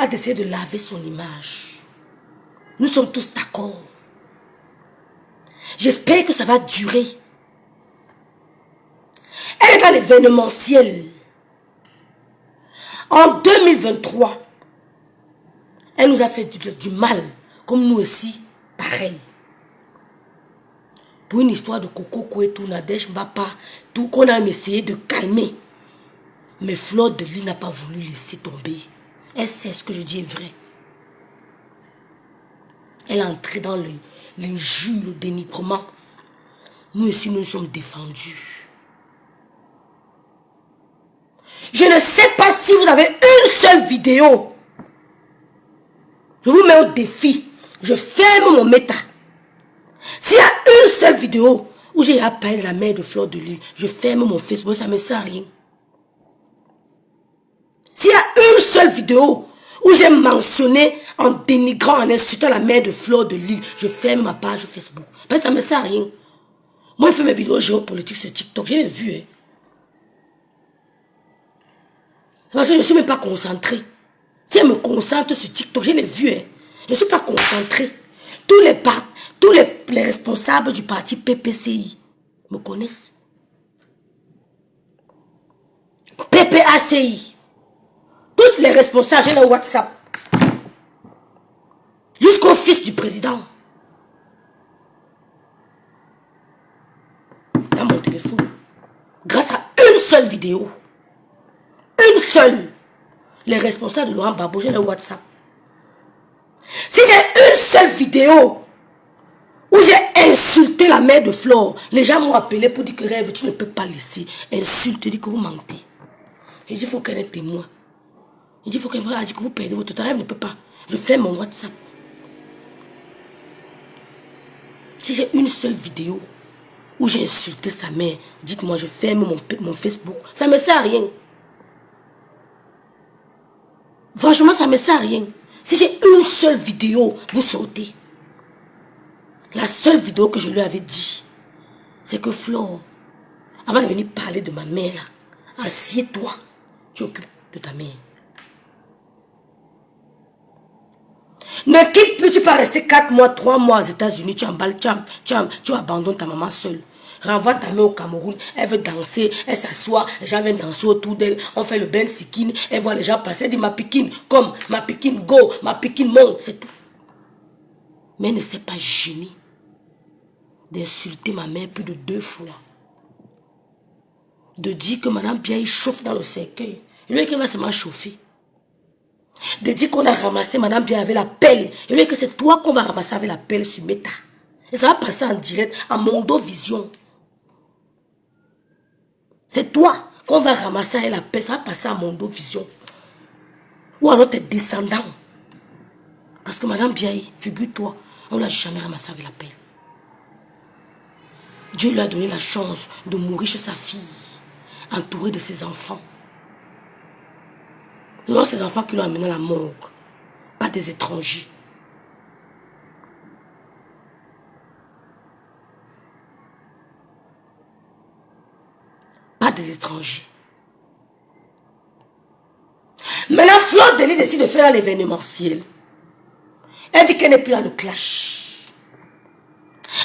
a décidé de laver son image. Nous sommes tous d'accord. J'espère que ça va durer. Elle est dans l'événementiel. En 2023, elle nous a fait du mal, comme nous aussi, pareil. Pour une histoire de Coco Kouetou, Nadège Mbapa, tout qu'on a essayé de calmer. Mais Fleur de Lys n'a pas voulu laisser tomber. Elle sait ce que je dis est vrai. Elle est entrée dans l'injure, le dénigrement. Nous aussi, nous sommes défendus. Je ne sais pas si vous avez une seule vidéo. Je vous mets au défi. Je ferme mon méta. S'il y a une seule vidéo où j'ai appelé la mère de Fleur de Lys, je ferme mon Facebook, ça ne me sert à rien. S'il y a une seule vidéo où j'ai mentionné en dénigrant, en insultant la mère de Fleur de Lys, je ferme ma page Facebook. Parce que ça ne me sert à rien. Moi, je fais mes vidéos géopolitiques sur TikTok. Je l'ai vu. Hein. Parce que je ne suis même pas concentrée. Si elle me concentre sur TikTok, je l'ai vu. Hein. Je ne suis pas concentrée. Tous les responsables du parti PPCI me connaissent. PPACI. Tous les responsables, j'ai le WhatsApp. Jusqu'au fils du président. Dans mon téléphone. Grâce à une seule vidéo. Une seule. Les responsables de Laurent Gbagbo, j'ai le WhatsApp. Si j'ai une seule vidéo où j'ai insulté la mère de Flore, les gens m'ont appelé pour dire que Rêve, tu ne peux pas laisser. Insulte, dit que vous mentez. Il dit, il faut qu'elle ait témoin. Il dit, il faut qu'elle dise que vous perdez votre temps. Rêve ne peut pas. Je fais mon WhatsApp. Si j'ai une seule vidéo où j'ai insulté sa mère, dites-moi, je ferme mon Facebook. Ça ne me sert à rien. Franchement, ça ne me sert à rien. Si j'ai une seule vidéo, vous sautez. La seule vidéo que je lui avais dit, c'est que Flore, avant de venir parler de ma mère, là, assieds-toi, tu occupes de ta mère. Ne quitte plus, tu peux rester 4 mois, 3 mois aux États-Unis, tu emballes, tu abandonnes ta maman seule. Renvoie ta mère au Cameroun, elle veut danser, elle s'assoit, les gens viennent danser autour d'elle, on fait le ben sikin, elle voit les gens passer, elle dit ma piquine, comme, ma piquine go, ma piquine monte, c'est tout. Mais elle ne s'est pas gênée d'insulter ma mère plus de 2 fois. De dire que Madame Biaye chauffe dans le cercueil. Et lui, qu'elle va seulement chauffer. De dire qu'on a ramassé Madame Biaye avec la pelle. Et lui, que c'est toi qu'on va ramasser avec la pelle sur Meta. Et ça va passer en direct à Mondo Vision. C'est toi qu'on va ramasser avec la pelle. Ça va passer à Mondo Vision. Ou alors tes descendants. Parce que Madame Biaye, figure-toi, on ne l'a jamais ramassé avec la pelle. Dieu lui a donné la chance de mourir chez sa fille, entourée de ses enfants. Ce sont ses enfants qui l'ont amené à la morgue, pas des étrangers. Pas des étrangers. Maintenant, Fleur de Lys décide de faire l'événementiel. Elle dit qu'elle n'est plus dans le clash.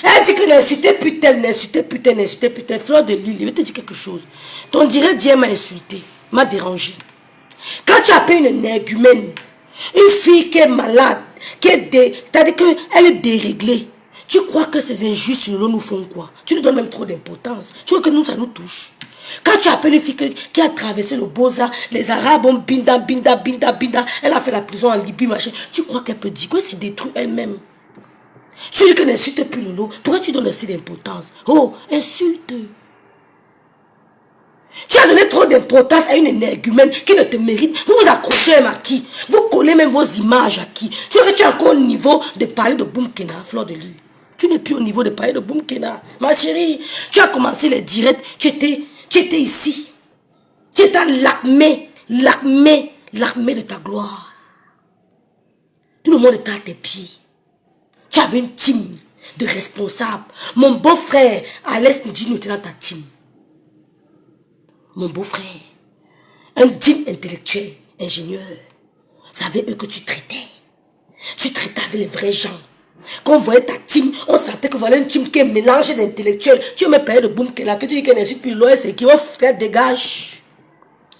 Elle dit que n'insultez plus tel, n'insultez plus tel, n'insultez plus tel. Fleur de Lys, je vais te dire quelque chose. Ton direct Dieu m'a insulté, m'a dérangé. Quand tu appelles une énergumène, une fille qui est malade, c'est-à-dire qu'elle est déréglée, tu crois que ces injures sur nous font quoi? Tu nous donnes même trop d'importance. Tu vois que nous, ça nous touche. Quand tu appelles une fille qui a traversé le Beaux-Arts, les Arabes ont binda, elle a fait la prison en Libye, machin. Tu crois qu'elle peut dire que c'est détruit elle-même? Tu dis que n'insulte plus Lolo. Pourquoi tu donnes assez d'importance? Oh, insulte. Tu as donné trop d'importance à une énergumène qui ne te mérite. Vous vous accrochez à qui? Vous collez même vos images à qui? Tu vois que tu es encore au niveau de parler de Boumkena, Fleur de Lys. Tu n'es plus au niveau de parler de Boumkena. Ma chérie, tu as commencé les directs. Tu étais ici. Tu étais à l'acmé de ta gloire. Tout le monde était à tes pieds. Tu avais une team de responsables. Mon beau-frère, Alès Ndjino, était dans ta team. Mon beau-frère. Un digne intellectuel, ingénieur. C'est avec eux que tu traitais. Tu traitais avec les vrais gens. Quand on voyait ta team, on sentait que voilà une team qui est mélangée d'intellectuels. Tu me parlais de Boum Kela, que tu dis qu'elle n'est plus loin, c'est qui va faire dégage.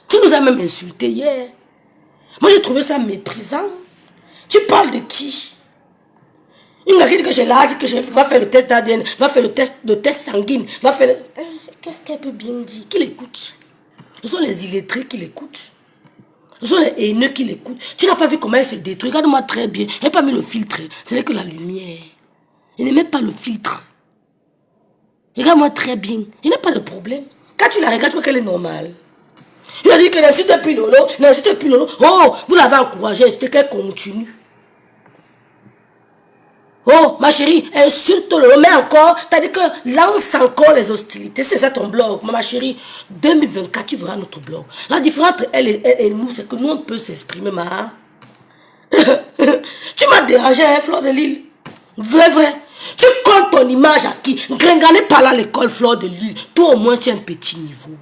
Tu nous as même insulté hier. Moi, j'ai trouvé ça méprisant. Tu parles de qui? Une gars qui dit que j'ai l'âge, que je va faire le test d'ADN, va faire le test sanguine, va faire le... Qu'est-ce qu'elle peut bien dire? Qui l'écoute? Ce sont les illettrés qui l'écoutent. Ce sont les haineux qui l'écoutent. Tu n'as pas vu comment elle se détruit. Regarde-moi très bien. Elle n'a pas mis le filtre. Ce n'est que la lumière. Il ne met pas le filtre. Regarde-moi très bien. Il n'y a pas de problème. Quand tu la regardes, tu vois qu'elle est normale. Il a dit que n'insulte plus Lolo. N'insulte plus Lolo. Oh, vous l'avez encouragée. C'était qu'elle continue. Oh, ma chérie, insulte Lolo. Mais encore, t'as dit que lance encore les hostilités. C'est ça ton blog. Ma chérie, 2024, tu verras notre blog. La différence entre elle et nous, c'est que nous, on peut s'exprimer, ma. Tu m'as dérangé, hein, Fleur de Lille. Vrai. Tu comptes ton image à qui? Gringané par là à l'école, Fleur de Lille. Toi, au moins, tu as un petit niveau.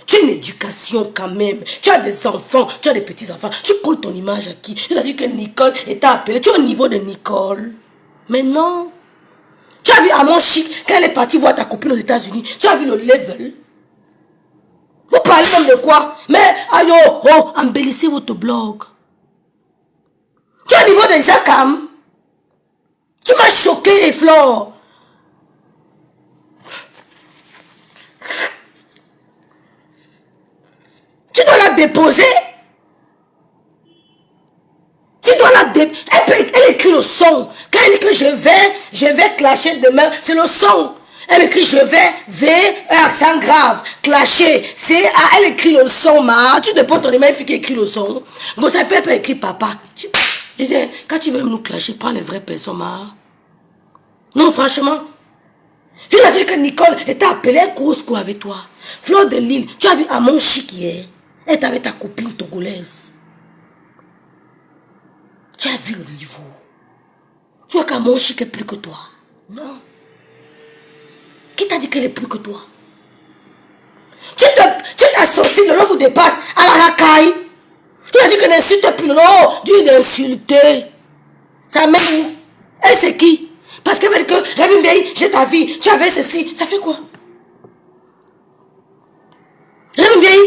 Tu as une éducation quand même. Tu as des enfants, tu as des petits-enfants. Tu comptes ton image à qui? Tu as dit que Nicole était appelée. Tu es au niveau de Nicole. Mais non. Tu as vu à mon chic, quand elle est partie voir ta copine aux États-Unis, tu as vu le level. Vous parlez même de quoi? Mais, aïe, oh, embellissez votre blog. Tu es au niveau de Isakam. Tu m'as choqué, Flore. Tu dois la déposer. Tu dois la déposer. Elle écrit le son. Quand elle dit que je vais clasher demain, c'est le son. Elle écrit je vais, accent grave, clasher, elle écrit le son, ma. Tu déposes ton email, il faut qu'elle écrit le son. Gossa peut écrit papa. Quand tu veux nous clasher, prends les vraies personnes, ma. Non, franchement. Il a dit que Nicole était appelée Kouskou avec toi. Fleur de Lille, tu as vu à mon chic hier. Elle est avec ta copine togolaise. Tu as vu le niveau. Tu vois qu'à mon chic est plus que toi. Non. Qui t'a dit qu'elle est plus que toi? Tu t'associes, le lot vous dépasse à la racaille. Il a dit que n'insulte plus le lot. Dieu d'insulter. Ça met où? Elle c'est qui? Parce qu'elle veut que Révin Béhi, j'ai ta vie, tu avais ceci. Ça fait quoi? Révin Béhi,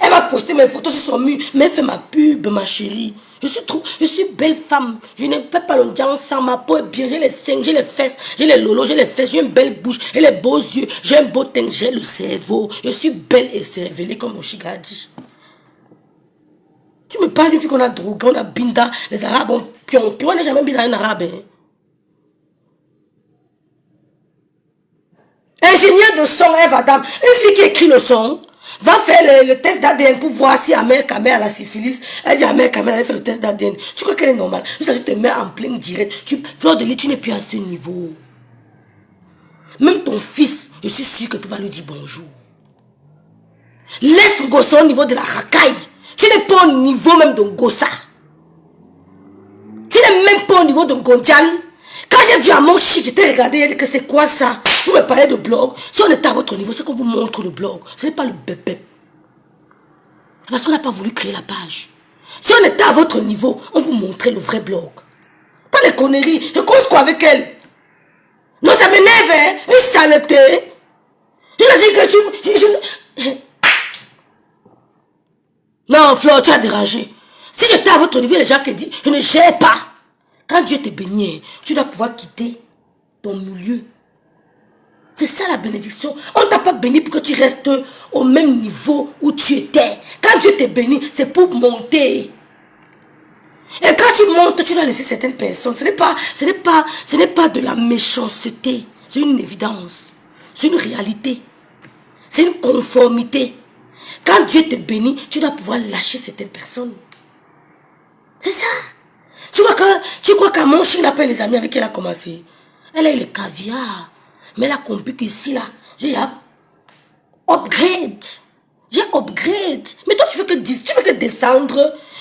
elle va poster mes photos sur son mur. Mais elle fait ma pub, ma chérie. Je suis belle femme. Je ne peux pas le dire ensemble. Ma peau est bien. J'ai les seins, j'ai les fesses, j'ai les lolos, j'ai les fesses, j'ai une belle bouche, j'ai les beaux yeux, j'ai un beau teint, j'ai le cerveau. Je suis belle et cervelée comme Oshiga dit. Tu me parles d'une fille qu'on a drogué, on a binda, les Arabes ont pion. Puis on n'est jamais binda un Arabe. Hein. Ingénieur de son, Eve Adam. Une fille qui écrit le son. Va faire le test d'ADN pour voir si Amel Kamel a la syphilis. Elle dit Amel Kamel, elle fait le test d'ADN. Tu crois qu'elle est normale? Ça, tu te mets en plein direct. Fleur de Lille, tu n'es plus à ce niveau. Même ton fils, je suis sûr que tu peux pas lui dire bonjour. Laisse Gossa au niveau de la racaille. Tu n'es pas au niveau même de Gossa. Tu n'es même pas au niveau de Gondjal. Quand j'ai vu à mon chic, j'étais regardé, elle dit que c'est quoi ça? Vous me parlez de blog. Si on est à votre niveau, c'est qu'on vous montre le blog. Ce n'est pas le bébé. Parce qu'on n'a pas voulu créer la page. Si on était à votre niveau, on vous montrait le vrai blog. Pas les conneries. Je cause quoi avec elle? Non, ça m'énerve, hein? Une saleté. Il a dit que tu... Non, Flore, tu as dérangé. Si j'étais à votre niveau, les gens qui disent, je ne gère pas. Quand Dieu te bénit, tu dois pouvoir quitter ton milieu. C'est ça la bénédiction. On ne t'a pas béni pour que tu restes au même niveau où tu étais. Quand Dieu te bénit, c'est pour monter. Et quand tu montes, tu dois laisser certaines personnes. Ce n'est pas de la méchanceté. C'est une évidence. C'est une réalité. C'est une conformité. Quand Dieu te bénit, tu dois pouvoir lâcher certaines personnes. C'est ça. Tu crois qu'à mon chien, appelle les amis avec qui elle a commencé. Elle a eu le caviar. Mais elle a compris qu'ici, là, j'ai upgrade. J'ai upgrade. Mais toi, tu veux que descendre.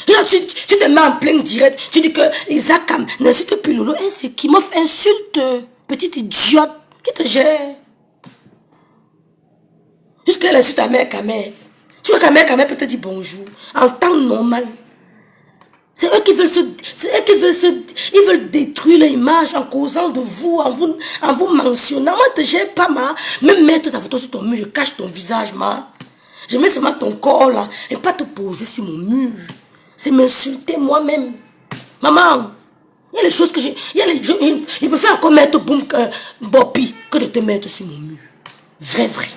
Là, tu te mets en plein direct. Tu dis que Isaac n'insulte plus Lolo. Et c'est qui m'offre insulte. Petite idiote. Qui te gère. Jusqu'à l'insulte à mère Kamel. Tu vois qu'à mère Kamel peut te dire bonjour. En temps normal. C'est eux qui veulent ils veulent détruire l'image en causant de vous, en vous mentionnant. Moi, je n'ai pas ma, même mettre ta photo sur ton mur, je cache ton visage, ma. Je mets seulement ton corps là, et pas te poser sur mon mur. C'est m'insulter moi-même. Maman, il y a les choses que j'ai, il préfère encore mettre Bopi que de te mettre sur mon mur. Vrai.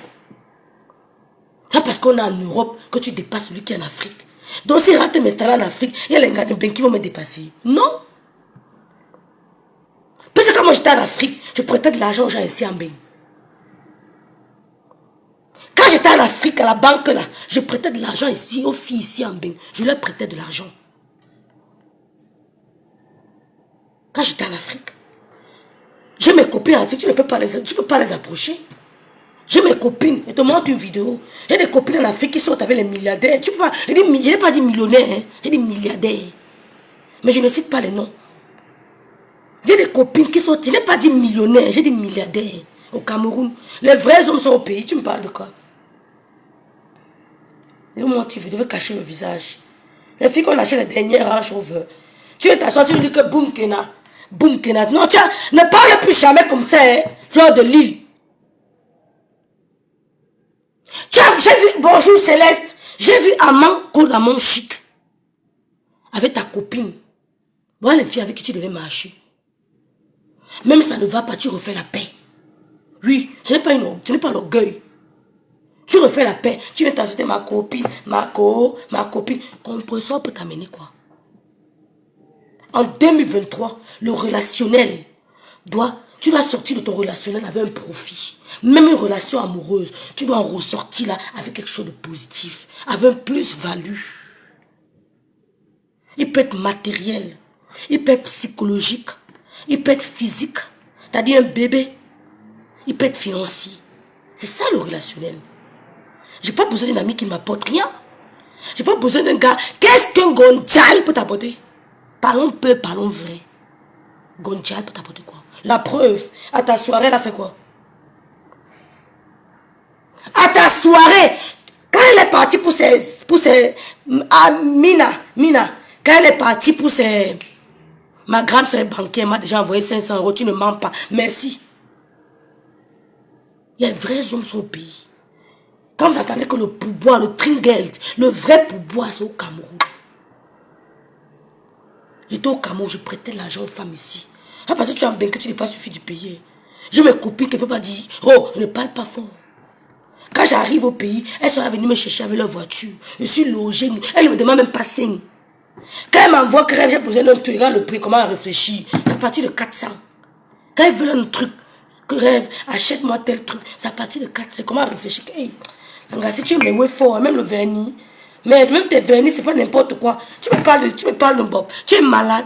C'est parce qu'on est en Europe que tu dépasses celui qui est en Afrique. Donc si je rentre m'installer en Afrique, il y a les gars qui vont me dépasser. Non. Parce que quand moi j'étais en Afrique, je prêtais de l'argent aux gens ici en Bénin. Quand j'étais en Afrique, à la banque là, je prêtais de l'argent ici aux filles ici en Bénin. Je leur prêtais de l'argent. Quand j'étais en Afrique. J'ai mes copines en Afrique, tu ne peux pas les approcher. J'ai mes copines, je te montre une vidéo. Il y a des copines en Afrique qui sont avec les milliardaires. Tu peux pas, je n'ai pas dit millionnaires, hein, j'ai dit milliardaires. Mais je ne cite pas les noms. J'ai des copines qui sont, je n'ai pas dit millionnaires, j'ai dit milliardaires. Au Cameroun, les vrais hommes sont au pays. Tu me parles de quoi? Et moi, tu veux cacher le visage. Les filles qu'on achète les dernières Range Rover. Tu es t'asseoir, tu me dis que boum Kena. Boum Kena. Non, tiens, ne parle plus jamais comme ça, hein, Fleur de Lille. J'ai vu, bonjour Céleste, j'ai vu Amon chic. Avec ta copine. Voilà les filles avec qui tu devais marcher. Même ça ne va pas, tu refais la paix. Oui, ce n'est pas l'orgueil. Tu refais la paix. Tu viens t'acheter ma copine, ma copine. Compresseur peut t'amener quoi? En 2023, le relationnel tu dois sortir de ton relationnel avec un profit. Même une relation amoureuse, tu dois en ressortir là avec quelque chose de positif, avec un plus-value. Il peut être matériel, il peut être psychologique, il peut être physique. T'as dit un bébé, il peut être financier. C'est ça le relationnel. J'ai pas besoin d'une amie qui ne m'apporte rien. J'ai pas besoin d'un gars. Qu'est-ce qu'un Gonjal peut t'apporter? Parlons peu, parlons vrai. Gonjal peut t'apporter quoi? La preuve, à ta soirée, elle a fait quoi? À ta soirée, quand elle est partie pour ses Mina, quand elle est partie pour ses, ma grande soeur banquière m'a déjà envoyé 500 €, tu ne mens pas, merci. Il y a de vrais hommes sur le pays. Quand vous attendez que le pourboire, le tringelt, le vrai pourboire, c'est au Cameroun. J'étais au Cameroun, je prêtais l'argent aux femmes ici. Ah, parce que tu as bien que tu n'es pas suffi du payer. J'ai mes copines qui ne peuvent pas dire, oh, je ne parle pas fort. Quand j'arrive au pays, elles sont venues me chercher avec leur voiture. Je suis logée, elles ne me demandent même pas 5. Quand elles m'envoient que j'ai besoin d'un truc, regarde le prix, comment réfléchir. C'est à partir de 400. Quand elles veulent un truc, que rêve, achète-moi tel truc, c'est à partir de 400. Comment réfléchir? Hey, si tu me mets fort, même le vernis, mais même tes vernis, c'est pas n'importe quoi. Tu me parles de Bob. Tu es malade.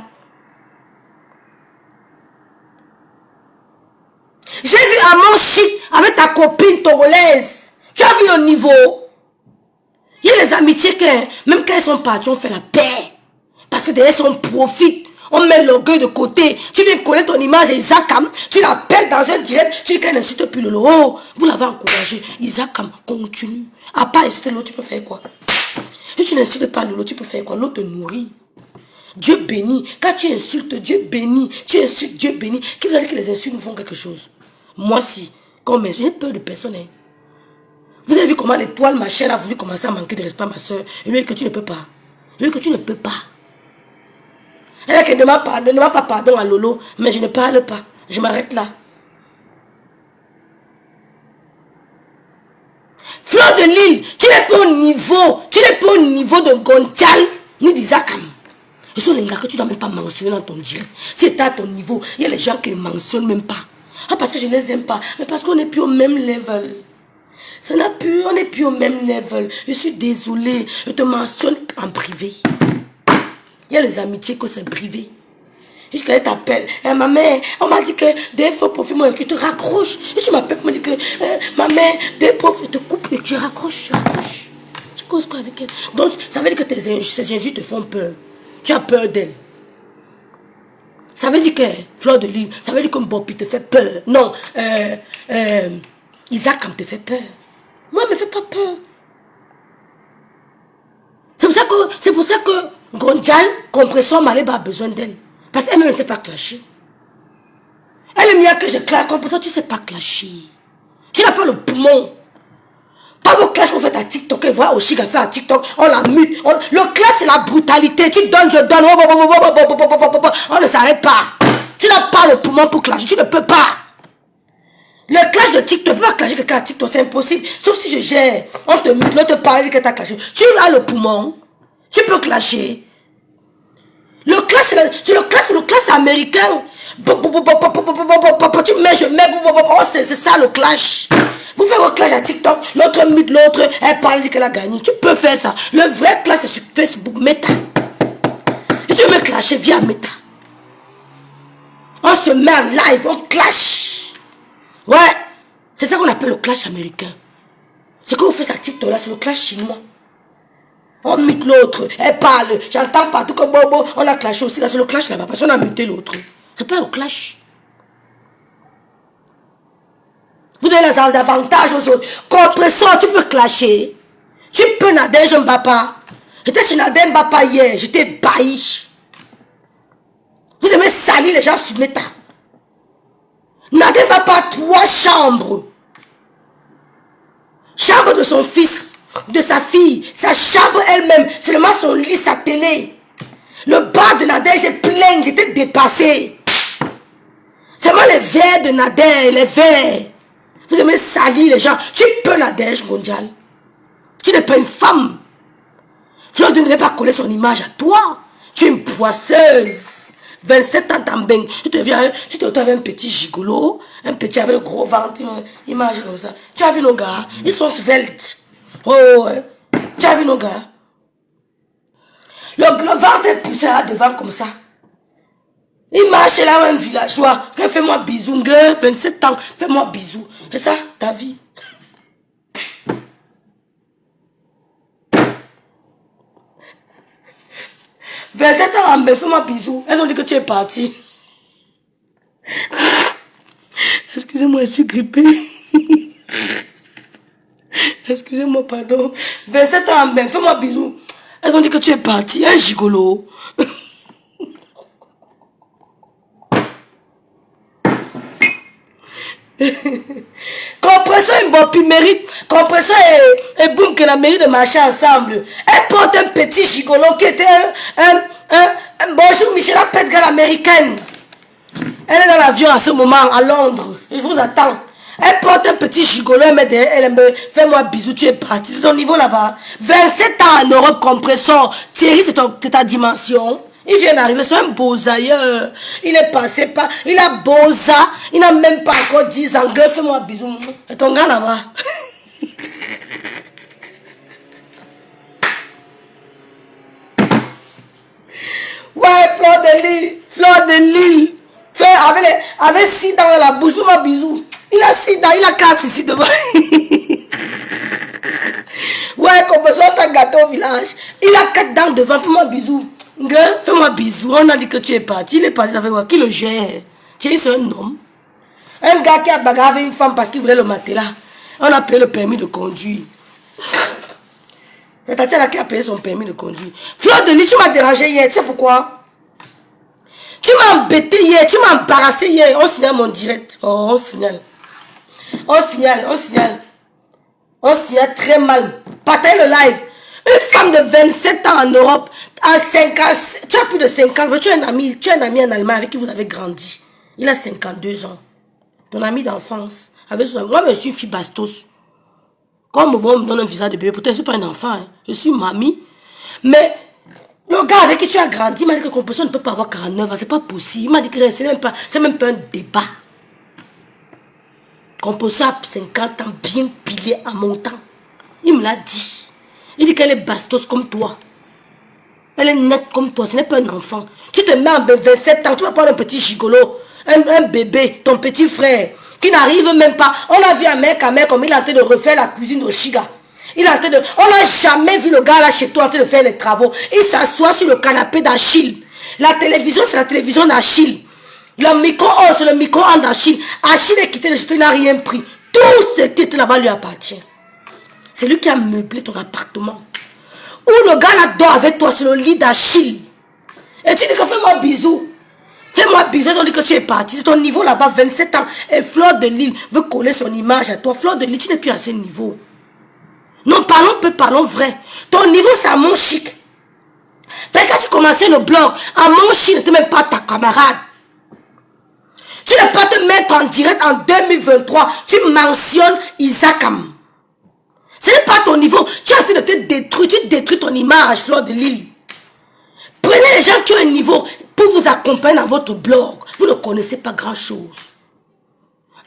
J'ai vu un mon shit avec ta copine togolaise. Tu as vu le niveau? Il y a les amitiés que, même quand elles sont parties, on fait la paix. Parce que derrière, on profite. On met l'orgueil de côté. Tu viens coller ton image à Isakam. Tu l'appelles dans un direct. Tu dis qu'elle n'insulte plus Lolo. Oh, vous l'avez encouragé. Isakam, continue. À part insulter l'autre, tu peux faire quoi? Si tu n'insultes pas Lolo, tu peux faire quoi? L'autre te nourrit. Dieu bénit. Quand tu insultes, Dieu bénit. Tu insultes, Dieu bénit. Qui vous a dit que les insultes nous font quelque chose? Moi, si. Comme j'ai peur de personne. Hein. Vous avez vu comment l'étoile, ma chaîne, a voulu commencer à manquer de respect à ma soeur. Et lui, que tu ne peux pas. Lui, que tu ne peux pas. Elle ne demande pas pardon à Lolo, mais je ne parle pas. Je m'arrête là. Fleur de Lille, tu n'es pas au niveau. Tu n'es pas au niveau de Gonjal ni d'Isakam. Ce sont les gars que tu ne dois même pas mentionner dans ton direct. Si tu es à ton niveau, il y a les gens qui ne mentionnent même pas. Ah, parce que je ne les aime pas. Mais parce qu'on n'est plus au même level. On n'est plus au même level. Je suis désolée. Je te mentionne en privé. Il y a les amitiés que c'est privé. Jusqu'à elle t'appelle. Ma mère, on m'a dit que des faux profils, moi, que tu raccroches. Et tu m'appelles pour me dire que ma mère, des profils, te coupe et tu raccroches. Tu causes quoi avec elle? Donc, ça veut dire que ces injures te font peur. Tu as peur d'elle. Ça veut dire que Fleur de Lille, ça veut dire que Bopi te fait peur. Non, Isaac te fait peur. Moi, elle ne me fait pas peur. C'est pour ça que Gondjal, compression, Maléba a besoin d'elle. Parce qu'elle-même ne sait pas clasher. Elle est mieux que je clash. Compression, tu ne sais pas clasher. Tu n'as pas le poumon. Pas vos clashs qu'on fait à TikTok. Et voilà Oshiga fait à TikTok. On la mute. Le clash, c'est la brutalité. Tu donnes, je donne. On ne s'arrête pas. Tu n'as pas le poumon pour clasher. Tu ne peux pas. Le clash de TikTok, tu ne peux pas clasher quelqu'un à TikTok. C'est impossible. Sauf si je gère. On te mute. L'autre parle que tu as clashé. Tu as le poumon. Tu peux clasher. Le clash, c'est le clash américain. Tu mets, je mets. C'est ça le clash. Vous faites votre clash à TikTok, l'autre mute l'autre, elle parle dit qu'elle a gagné. Tu peux faire ça. Le vrai clash, c'est sur Facebook, Meta. Et tu veux me clasher via Meta. On se met en live, on clash. Ouais, c'est ça qu'on appelle le clash américain. Ce que vous faites à TikTok là, c'est le clash chinois. On mute l'autre, elle parle, j'entends partout que bobo, on a clashé aussi, là c'est le clash là-bas, parce qu'on a muté l'autre. C'est pas le clash. Vous donnez les avantages aux autres. Compresseur, tu peux clasher. Tu peux Nadège Mbapa. J'étais sur Nadège Mbapa hier, j'étais baïche. Vous aimez salir les gens sur Meta. Nadège Mbapa, 3 chambres. Chambre de son fils, de sa fille, sa chambre elle-même, seulement son lit, sa télé. Le bas de Nadège est plein, j'étais dépassée. Seulement les verres de Nadège, les verres. Vous aimez salir les gens. Tu peux Nadège Gondjal. Tu n'es pas une femme. Fleur ne devait pas coller son image à toi. Tu es une poisseuse. 27 ans t'en baigne. Tu te retrouves avec un petit gigolo. Un petit avec le gros ventre. Image comme ça. Tu as vu nos gars. Ils sont sveltes. Oh ouais. Tu as vu nos gars. Le ventre est poussé là devant comme ça. Il marche là, un villageois. Fais-moi bisou, 27 ans. Fais-moi bisou. C'est ça, ta vie. « 27 ans, mais fais-moi bisou. » Elles ont dit que tu es parti. Excusez-moi, je suis grippée. Excusez-moi, pardon. 27 ans, mais fais-moi bisou. Elles ont dit que tu es parti. Un gigolo. Compresseur et Bopi mérite. Compresseur et Boum que la mérite de marcher ensemble. Elle porte un petit gigolo qui était un bonjour Michela Petgal américaine. Elle est dans l'avion à ce moment à Londres. Je vous attends. Elle porte un petit gigolo, elle me fait moi bisou, tu es parti. C'est ton niveau là-bas. 27 ans en Europe, compresseur. Thierry, c'est ta dimension. Il vient d'arriver, c'est un beau-ailleurs. Il est passé par... Il a beau ça. Il n'a même pas encore 10 ans. Gueule, fais-moi bisou. C'est ton gars là-bas. Ouais, Fleur de Lille. Avec 6 dents dans la bouche, fais-moi bisou. Il a 6 dents, il a 4 ici devant. Ouais, comme besoin d'un gâteau au village. Il a 4 dents devant, fais-moi bisou. Fais-moi bisou. On a dit que tu es parti. Il est parti avec moi. Qui le gère? Tu es un homme. Un gars qui a bagarré une femme parce qu'il voulait le matelas. On a payé le permis de conduire. La Tatiana qui a payé son permis de conduire. Fleur de Lille, tu m'as dérangé hier. Tu sais pourquoi? Tu m'as embêté hier. Tu m'as embarrassé hier. On signale mon direct. Oh, on signale. On signale très mal. Partagez le live. Une femme de 27 ans en Europe, à 5 ans, tu as plus de 5 ans, tu as un ami en Allemagne avec qui vous avez grandi. Il a 52 ans. Ton ami d'enfance. Moi, je suis fille bastos. Quand on me donne un visa de bébé, pourtant, je ne suis pas un enfant. Hein. Je suis mamie. Mais le gars avec qui tu as grandi m'a dit que compression ne peut pas avoir 49 ans. C'est pas possible. Il m'a dit que c'est même pas un débat. Compression a 50 ans, bien pilé à mon temps. Il me l'a dit. Il dit qu'elle est bastos comme toi. Elle est nette comme toi. Ce n'est pas un enfant. Tu te mets en 27 ans. Tu vas prendre un petit gigolo. Un bébé. Ton petit frère. Qui n'arrive même pas. On a vu un mec comme il est en train de refaire la cuisine au Chiga. On n'a jamais vu le gars là chez toi en train de faire les travaux. Il s'assoit sur le canapé d'Achille. La télévision, c'est la télévision d'Achille. Le micro-ondes, c'est le micro-ondes d'Achille. Achille est quitté le jeton, il n'a rien pris. Tout ce qui est là-bas lui appartient. C'est lui qui a meublé ton appartement. Où le gars là dort avec toi sur le lit d'Achille. Et tu dis que fais-moi bisou. Fais-moi bisou, on dit que tu es parti. C'est ton niveau là-bas, 27 ans. Et Fleur de Lille veut coller son image à toi. Fleur de Lille, tu n'es plus à ce niveau. Non, parlons vrai. Ton niveau, c'est à mon chic. Mais quand tu commençais le blog, à mon chic n'était même pas ta camarade. Tu n'as pas te mettre en direct en 2023. Tu mentionnes Isakam. Ce n'est pas ton niveau. Tu as envie de te détruire. Tu détruis ton image, Fleur de Lille. Prenez les gens qui ont un niveau pour vous accompagner dans votre blog. Vous ne connaissez pas grand-chose.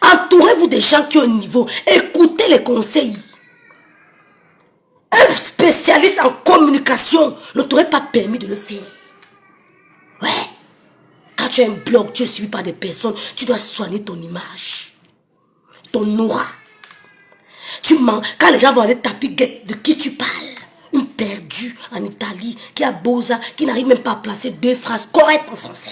Entourez-vous des gens qui ont un niveau. Écoutez les conseils. Un spécialiste en communication ne t'aurait pas permis de le faire. Ouais. Quand tu as un blog, tu es suivi par des personnes, tu dois soigner ton image. Ton aura. Tu mens. Quand les gens vont aller taper de qui tu parles. Une perdue en Italie qui a Boza, qui n'arrive même pas à placer 2 phrases correctes en français.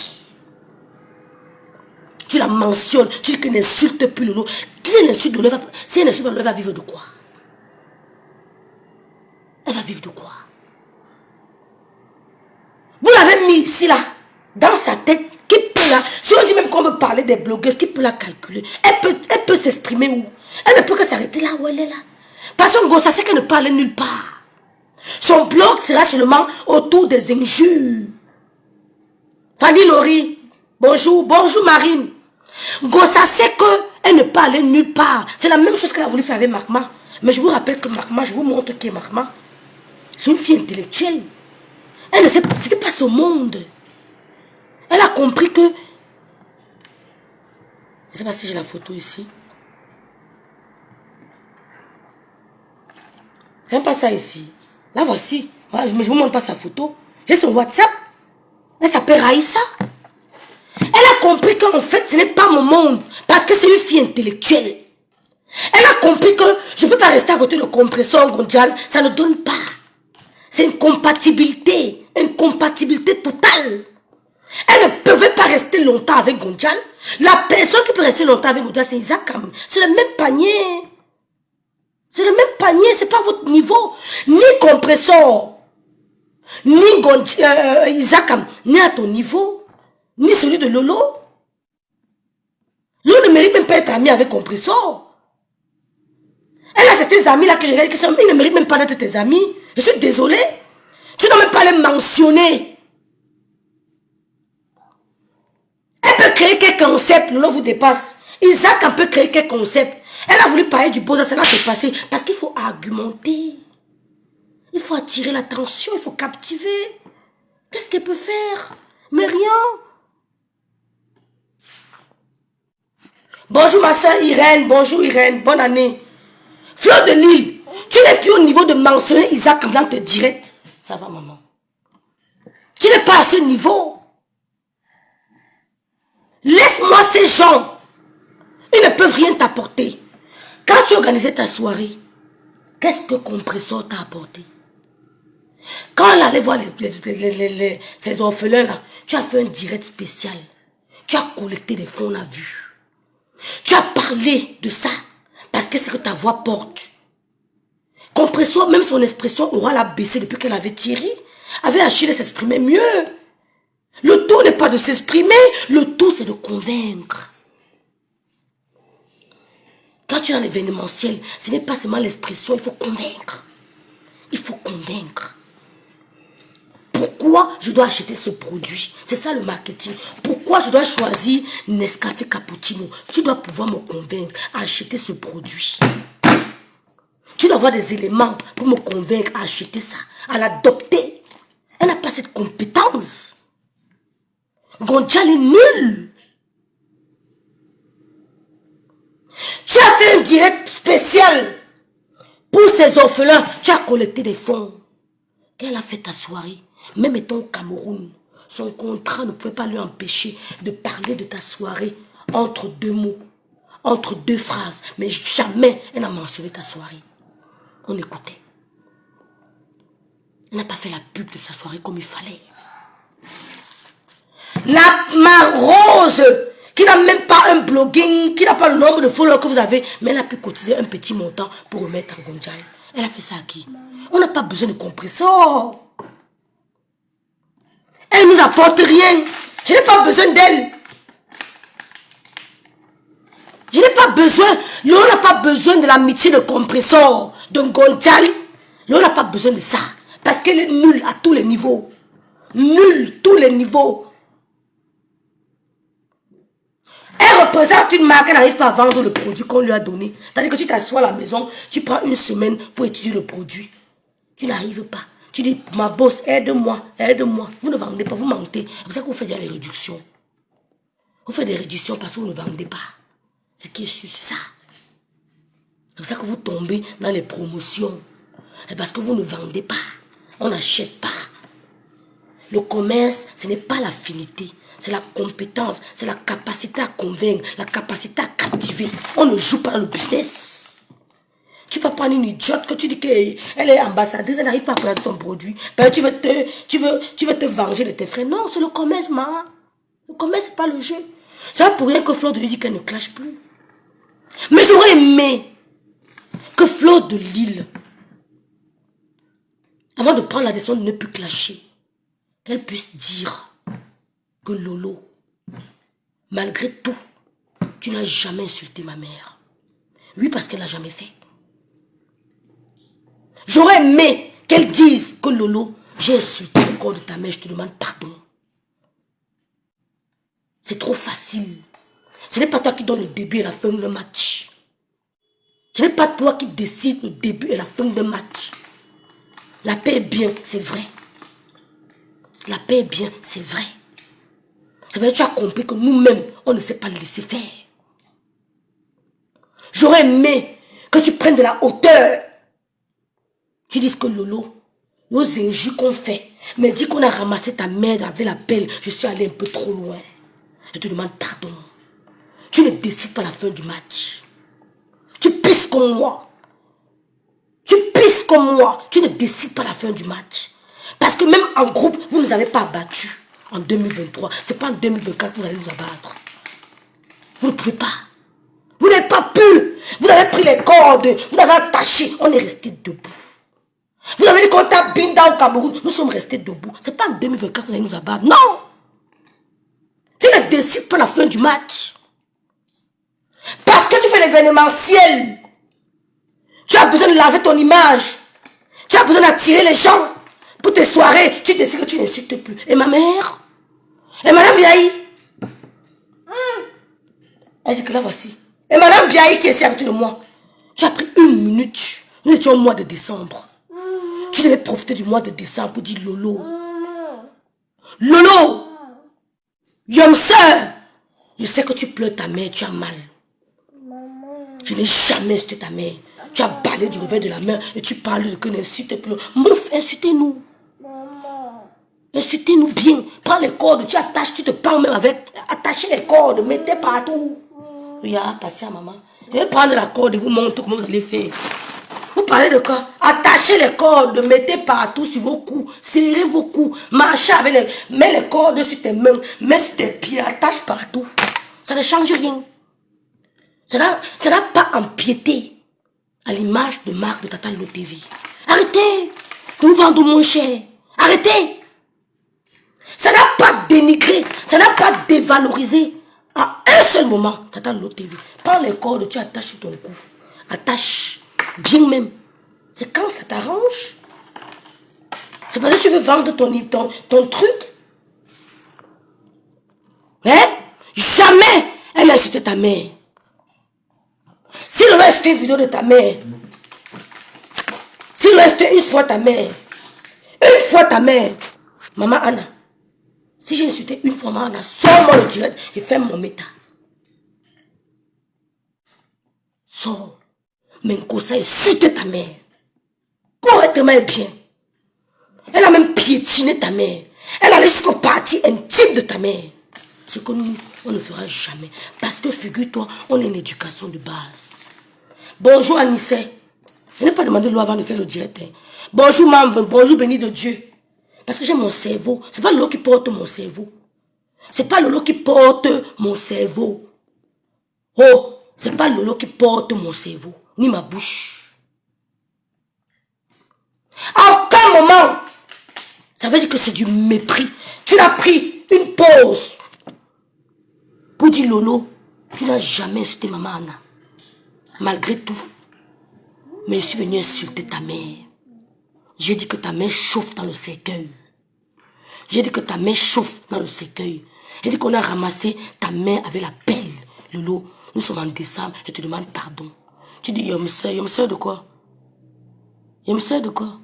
Tu la mentionnes, tu dis qu'elle n'insulte plus le lot. Si elle insulte le lot, elle va vivre de quoi? Elle va vivre de quoi? Vous l'avez mis ici là, dans sa tête, qui peut là, si on dit même qu'on veut parler des blogueuses, qui peut la calculer? Elle peut s'exprimer où? Elle ne peut que s'arrêter là où elle est là. Parce que Gossa sait qu'elle ne parle nulle part. Son blog sera seulement autour des injures. Fanny Laurie, bonjour, bonjour Marine. Gossa sait qu'elle ne parle nulle part. C'est la même chose qu'elle a voulu faire avec Makma. Mais je vous rappelle que Makma, je vous montre qui est Makma. C'est une fille intellectuelle. Elle ne sait pas ce qui passe au monde. Elle a compris que... Je ne sais pas si j'ai la photo ici. C'est même pas ça ici. Là, voici. Mais je ne vous montre pas sa photo. J'ai son WhatsApp. Elle s'appelle Raïssa. Elle a compris qu'en fait, ce n'est pas mon monde. Parce que c'est une fille intellectuelle. Elle a compris que je ne peux pas rester à côté de compresseur Gonjal. Ça ne donne pas. C'est une compatibilité. Une compatibilité totale. Elle ne pouvait pas rester longtemps avec Gonjal. La personne qui peut rester longtemps avec Gonjal, c'est Isakam. C'est le même panier. C'est le même panier, c'est pas votre niveau. Ni compresseur, ni Isakam, ni à ton niveau, ni celui de Lolo. Lolo ne mérite même pas être ami avec compresseur. Elle a certains amis là que je regarde, ils ne méritent même pas d'être tes amis. Je suis désolée. Tu n'as même pas les mentionner. Elle peut créer quelques concepts, Lolo vous dépasse. Isakam peut créer quelques concepts. Elle a voulu parler du beau, ça l'a dépassé. Parce qu'il faut argumenter. Il faut attirer l'attention, il faut captiver. Qu'est-ce qu'elle peut faire? Mais rien. Bonjour ma soeur Irène, bonjour Irène, bonne année. Fleur de Lille, tu n'es plus au niveau de mentionner Isaac dans tes directs. Ça va maman. Tu n'es pas à ce niveau. Laisse-moi ces gens. Ils ne peuvent rien t'apporter. Quand tu organisais ta soirée, qu'est-ce que Compressor t'a apporté? Quand elle allait voir ces orphelins là, tu as fait un direct spécial. Tu as collecté des fonds, on a vu. Tu as parlé de ça, parce que c'est que ta voix porte. Compressor, même son expression aura la baissé depuis qu'elle avait Thierry. Avec Achille, s'exprimer mieux. Le tout n'est pas de s'exprimer, le tout c'est de convaincre. Quand tu es dans l'événementiel, ce n'est pas seulement l'expression, il faut convaincre. Il faut convaincre. Pourquoi je dois acheter ce produit? C'est ça le marketing. Pourquoi je dois choisir Nescafé Cappuccino? Tu dois pouvoir me convaincre à acheter ce produit. Tu dois avoir des éléments pour me convaincre à acheter ça, à l'adopter. Elle n'a pas cette compétence. Gonjal est nul. Tu as fait un direct spécial pour ces orphelins. Tu as collecté des fonds. Qu'elle a fait ta soirée, même étant au Cameroun, son contrat ne pouvait pas lui empêcher de parler de ta soirée entre deux mots, entre deux phrases. Mais jamais elle n'a mentionné ta soirée. On écoutait. Elle n'a pas fait la pub de sa soirée comme il fallait. Ma Rose, qui n'a même pas un blogging, qui n'a pas le nombre de followers que vous avez, mais elle a pu cotiser un petit montant pour remettre en Gonjal. Elle a fait ça à qui? On n'a pas besoin de compresseur. Elle ne nous apporte rien. Je n'ai pas besoin d'elle. Je n'ai pas besoin. L'on n'a pas besoin de l'amitié de compresseur, de Gontial. L'on n'a pas besoin de ça. Parce qu'elle est nulle à tous les niveaux. Nulle, tous les niveaux. Elle représente une marque, elle n'arrive pas à vendre le produit qu'on lui a donné. C'est-à-dire que tu t'assois à la maison, tu prends une semaine pour étudier le produit. Tu n'arrives pas. Tu dis, ma boss, aide-moi, aide-moi. Vous ne vendez pas, vous mentez. C'est pour ça que vous faites déjà les réductions. Vous faites des réductions parce que vous ne vendez pas. Ce qui est sûr, c'est ça. C'est pour ça que vous tombez dans les promotions. C'est parce que vous ne vendez pas. On n'achète pas. Le commerce, ce n'est pas l'affinité. C'est la compétence, c'est la capacité à convaincre, la capacité à captiver. On ne joue pas dans le business. Tu peux prendre une idiote que tu dis qu'elle est ambassadrice, elle n'arrive pas à présenter ton produit. Ben, tu veux te venger de tes frères. Non, c'est le commerce, ma. Le commerce, c'est pas le jeu. C'est pas pour rien que Fleur de Lille dit qu'elle ne clash plus. Mais j'aurais aimé que Fleur de Lille, avant de prendre la décision de ne plus clasher, qu'elle puisse dire que Lolo, malgré tout, tu n'as jamais insulté ma mère. Oui, parce qu'elle n'a jamais fait. J'aurais aimé qu'elle dise que Lolo, j'ai insulté le corps de ta mère, je te demande pardon. C'est trop facile. Ce n'est pas toi qui donne le début et la fin d'un match. Ce n'est pas toi qui décide le début et la fin d'un match. La paix est bien, c'est vrai. La paix est bien, c'est vrai. C'est vrai que tu as compris que nous-mêmes, on ne sait pas le laisser faire. J'aurais aimé que tu prennes de la hauteur. Tu dises que Lolo, nos injures qu'on fait, mais dis qu'on a ramassé ta mère avec la pelle, je suis allé un peu trop loin. Je te demande pardon. Tu ne décides pas la fin du match. Tu pisses comme moi. Tu pisses comme moi. Tu ne décides pas la fin du match. Parce que même en groupe, vous ne nous avez pas abattus en 2023. Ce n'est pas en 2024 que vous allez nous abattre. Vous ne pouvez pas. Vous n'avez pas pu. Vous avez pris les cordes. Vous avez attaché. On est resté debout. Vous avez dit qu'on t'a binda au Cameroun. Nous sommes restés debout. Ce n'est pas en 2024 que vous allez nous abattre. Non. Tu ne décides pas la fin du match. Parce que tu fais l'événementiel. Tu as besoin de laver ton image. Tu as besoin d'attirer les gens. Pour tes soirées, tu décides que tu n'insultes plus. Et ma mère? Et madame Biaï? Elle dit que là voici. Et madame Biaï qui est ici à côté de moi. Tu as pris une minute. Nous étions au mois de décembre. Tu devais profiter du mois de décembre pour dire Lolo. Lolo! Yom sœur! Je sais que tu pleures ta mère, tu as mal. Tu n'es jamais insulté ta mère. Tu as balayé du revers de la main et tu parles de que n'insulte plus. Mouf, insultez-nous. Insultez-nous bien. Prends les cordes, tu attaches, tu te pends même avec. Attachez les cordes, mettez partout. Regarde, passez à maman. Je vais prendre la corde et vous montrer comment vous allez faire. Vous parlez de quoi? Attachez les cordes, mettez partout sur vos coups. Serrez vos coups. Marchez avec les... Mets les cordes sur tes mains, mets sur tes pieds, attache partout. Ça ne change rien. Ça n'a pas empiété à l'image de marque de Tata Lolo TV. Arrêtez de nous vendre moins cher. Arrêtez. Ça n'a pas dénigré, ça n'a pas dévalorisé à un seul moment Tata Lolo TV. Prends les cordes, tu attaches sur ton cou. Attache. Bien même. C'est quand ça t'arrange. C'est parce que tu veux vendre ton truc. Hein? Jamais elle n'a insulté ta mère. Si le reste une vidéo de ta mère, si le reste une fois ta mère, maman Anna, si j'ai insulté une fois maman Anna, sors-moi le direct et fais mon méta. Sors. Mais ça insulte ta mère. Correctement et bien. Elle a même piétiné ta mère. Elle allait jusqu'aux parties intimes de ta mère. Ce que nous, on ne fera jamais. Parce que figure-toi, on a une éducation de base. Bonjour Anissé. Je n'ai pas demandé de l'eau avant de faire le direct. Hein. Bonjour Mamve, bonjour béni de Dieu. Parce que j'ai mon cerveau. C'est pas Lolo qui porte mon cerveau. C'est pas Lolo qui porte mon cerveau. Oh, c'est pas Lolo qui porte mon cerveau. Ni ma bouche. un moment, ça veut dire que c'est du mépris. Tu n'as pris une pause pour dire Lolo, tu n'as jamais insulté maman Anna. Malgré tout. Mais je suis venu insulter ta mère. J'ai dit que ta main chauffe dans le cercueil. J'ai dit que ta main chauffe dans le cercueil. J'ai dit qu'on a ramassé ta main avec la pelle. Lolo, nous sommes en décembre, je te demande pardon. Tu dis, il me sert de quoi? Il me sert de quoi?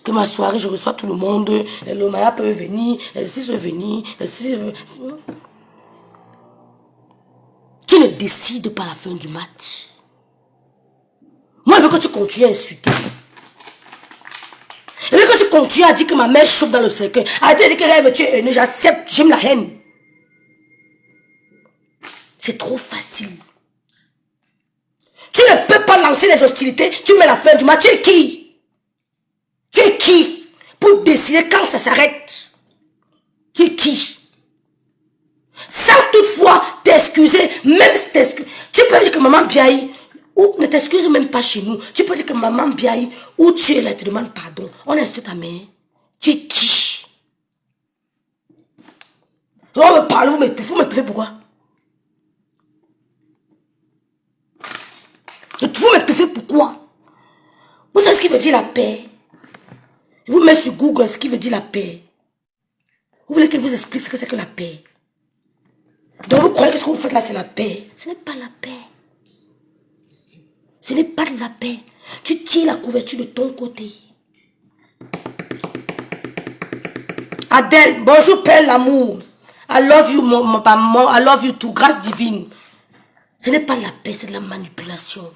Que ma soirée, je reçois tout le monde, les Lomaya peuvent venir, les 6 peuvent venir, les 6 peuvent... Tu ne décides pas la fin du match. Moi, je veux que tu continues à insulter. Je veux que tu continues à dire que ma mère chauffe dans le cercueil. Arrêtez de dire que rêve, tu es haineux, j'accepte, j'aime la haine. C'est trop facile. Tu ne peux pas lancer les hostilités, tu mets la fin du match. Tu es qui? Tu es qui pour décider quand ça s'arrête? Tu es qui? Sans toutefois t'excuser, même si t'excuses. Tu peux dire que maman Biaï, ou ne t'excuse même pas chez nous. Tu peux dire que maman Biaï, où tu es là, te demande pardon. On insulte ta mère. Tu es qui? On me parle, vous me trouvez pourquoi? Vous me trouvez pourquoi? Vous savez ce qui veut dire la paix? Je vous mets sur Google ce qui veut dire la paix. Vous voulez que je vous explique ce que c'est que la paix? Donc vous croyez que ce que vous faites là c'est la paix? Ce n'est pas la paix. Ce n'est pas de la paix. Tu tires la couverture de ton côté. Adèle, bonjour Père l'amour. I love you, maman. I love you too. Grâce divine. Ce n'est pas de la paix, c'est de la manipulation.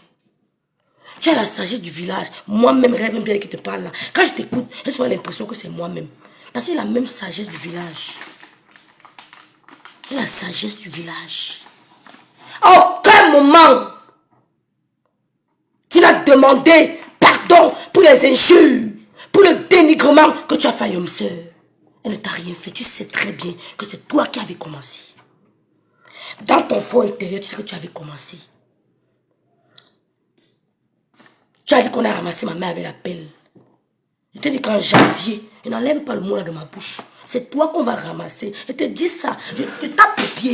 Tu as la sagesse du village. Moi-même, rêve bien qui te parle là. Quand je t'écoute, je sois l'impression que c'est moi-même. Parce que c'est la même sagesse du village. C'est la sagesse du village. À aucun moment, tu n'as demandé pardon pour les injures, pour le dénigrement que tu as fait à Yom Sœur. Elle ne t'a rien fait. Tu sais très bien que c'est toi qui avais commencé. Dans ton fond intérieur, tu sais que tu avais commencé. Tu as dit qu'on a ramassé ma mère avec la pelle. Je te dis qu'en janvier, je n'enlève pas le mot là de ma bouche. C'est toi qu'on va ramasser. Je te dis ça. Je te tape le pied.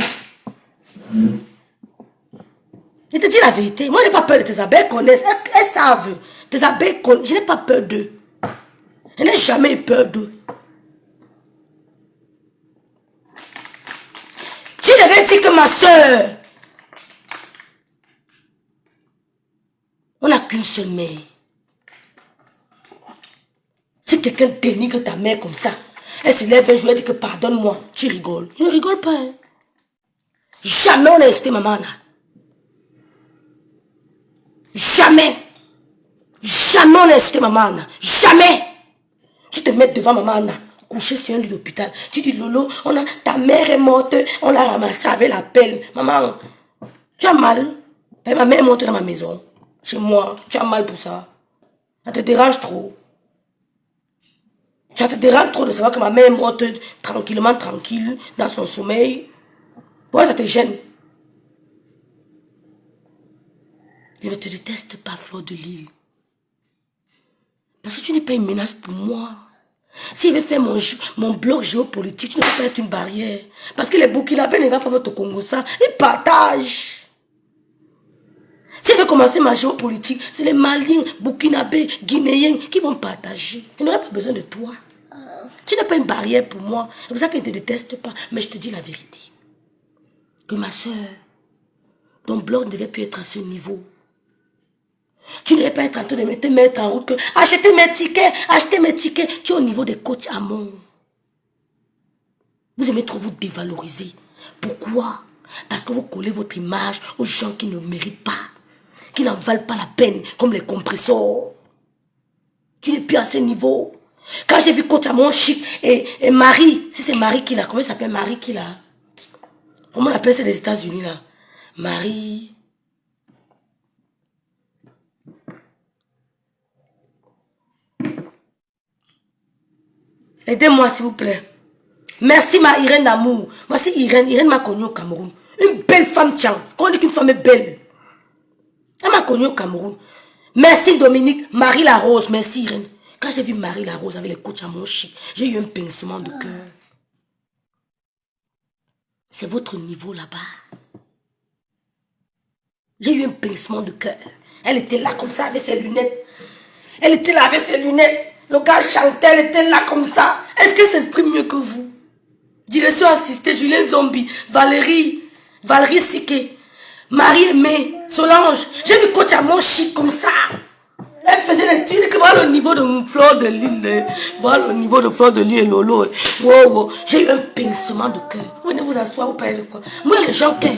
Je te dis la vérité. Moi, je n'ai pas peur de tes abeilles connaissent. Elles savent. Tes abeilles connaissent. Je n'ai pas peur d'eux. Je n'ai jamais eu peur d'eux. Tu devais dire que ma soeur, on n'a qu'une seule mère. Si quelqu'un dénigre ta mère comme ça, elle se lève un jour et dit que pardonne-moi, tu rigoles. Je ne rigole pas. Hein. Jamais on a insulté maman Anna. Jamais. Jamais on a insulté maman Anna. Jamais. Tu te mets devant maman Anna, couché sur un lit d'hôpital. Tu dis Lolo, ta mère est morte, on l'a ramassée avec la pelle. Maman, tu as mal. Et ma mère est morte dans ma maison. Chez moi, tu as mal pour ça. Ça te dérange trop. Ça te dérange trop de savoir que ma mère est morte tranquillement, tranquille, dans son sommeil. Pourquoi ça te gêne? Je ne te déteste pas, Fleur de Lille. Parce que tu n'es pas une menace pour moi. S'il veut faire mon bloc géopolitique, tu ne peux pas être une barrière. Parce que les Burkinabés ne regardent pas votre Congo ça. Ils partagent. S'il veut commencer ma géopolitique, c'est les Maliens, Burkinabés, Guinéens qui vont partager. Ils n'auraient pas besoin de toi. Tu n'es pas une barrière pour moi. C'est pour ça qu'ils ne te détestent pas. Mais je te dis la vérité. Que ma soeur, ton bloc ne devait plus être à ce niveau. Tu ne devais pas être en train de te mettre en route que acheter mes tickets. Tu es au niveau des coachs Amon. Vous aimez trop vous dévaloriser. Pourquoi? Parce que vous collez votre image aux gens qui ne méritent pas. Qui n'en valent pas la peine, comme les compresseurs. Tu n'es plus à ce niveau. Quand j'ai vu coach Amon chic et Marie, si c'est Marie qui l'a, comment elle s'appelle Marie qui l'a? Comment on appelle ça des États-Unis là? Marie. Aidez-moi s'il vous plaît. Merci ma Irène d'amour. Voici Irène. Irène m'a connue au Cameroun. Une belle femme, tiens. Quand on dit qu'une femme est belle. Elle m'a connue au Cameroun. Merci Dominique. Marie la Rose. Merci Irène. Quand j'ai vu Marie la Rose avec les coachs à mon chic, j'ai eu un pincement de cœur. C'est votre niveau là-bas. J'ai eu un pincement de cœur. Elle était là comme ça avec ses lunettes. Elle était là avec ses lunettes. Le gars chantait, elle était là comme ça. Est-ce qu'elle s'exprime mieux que vous? Direction assistée, Julien Zombie, Valérie Siké, Marie-Aimée, Solange. J'ai vu coach à mon chic comme ça. Elle faisait les trucs, voilà le niveau de Fleur de Lille. Voilà le niveau de Fleur de Lille et Lolo. Wow. J'ai eu un pincement de cœur. Venez vous asseoir, vous parlez de quoi? Moi, les gens qui...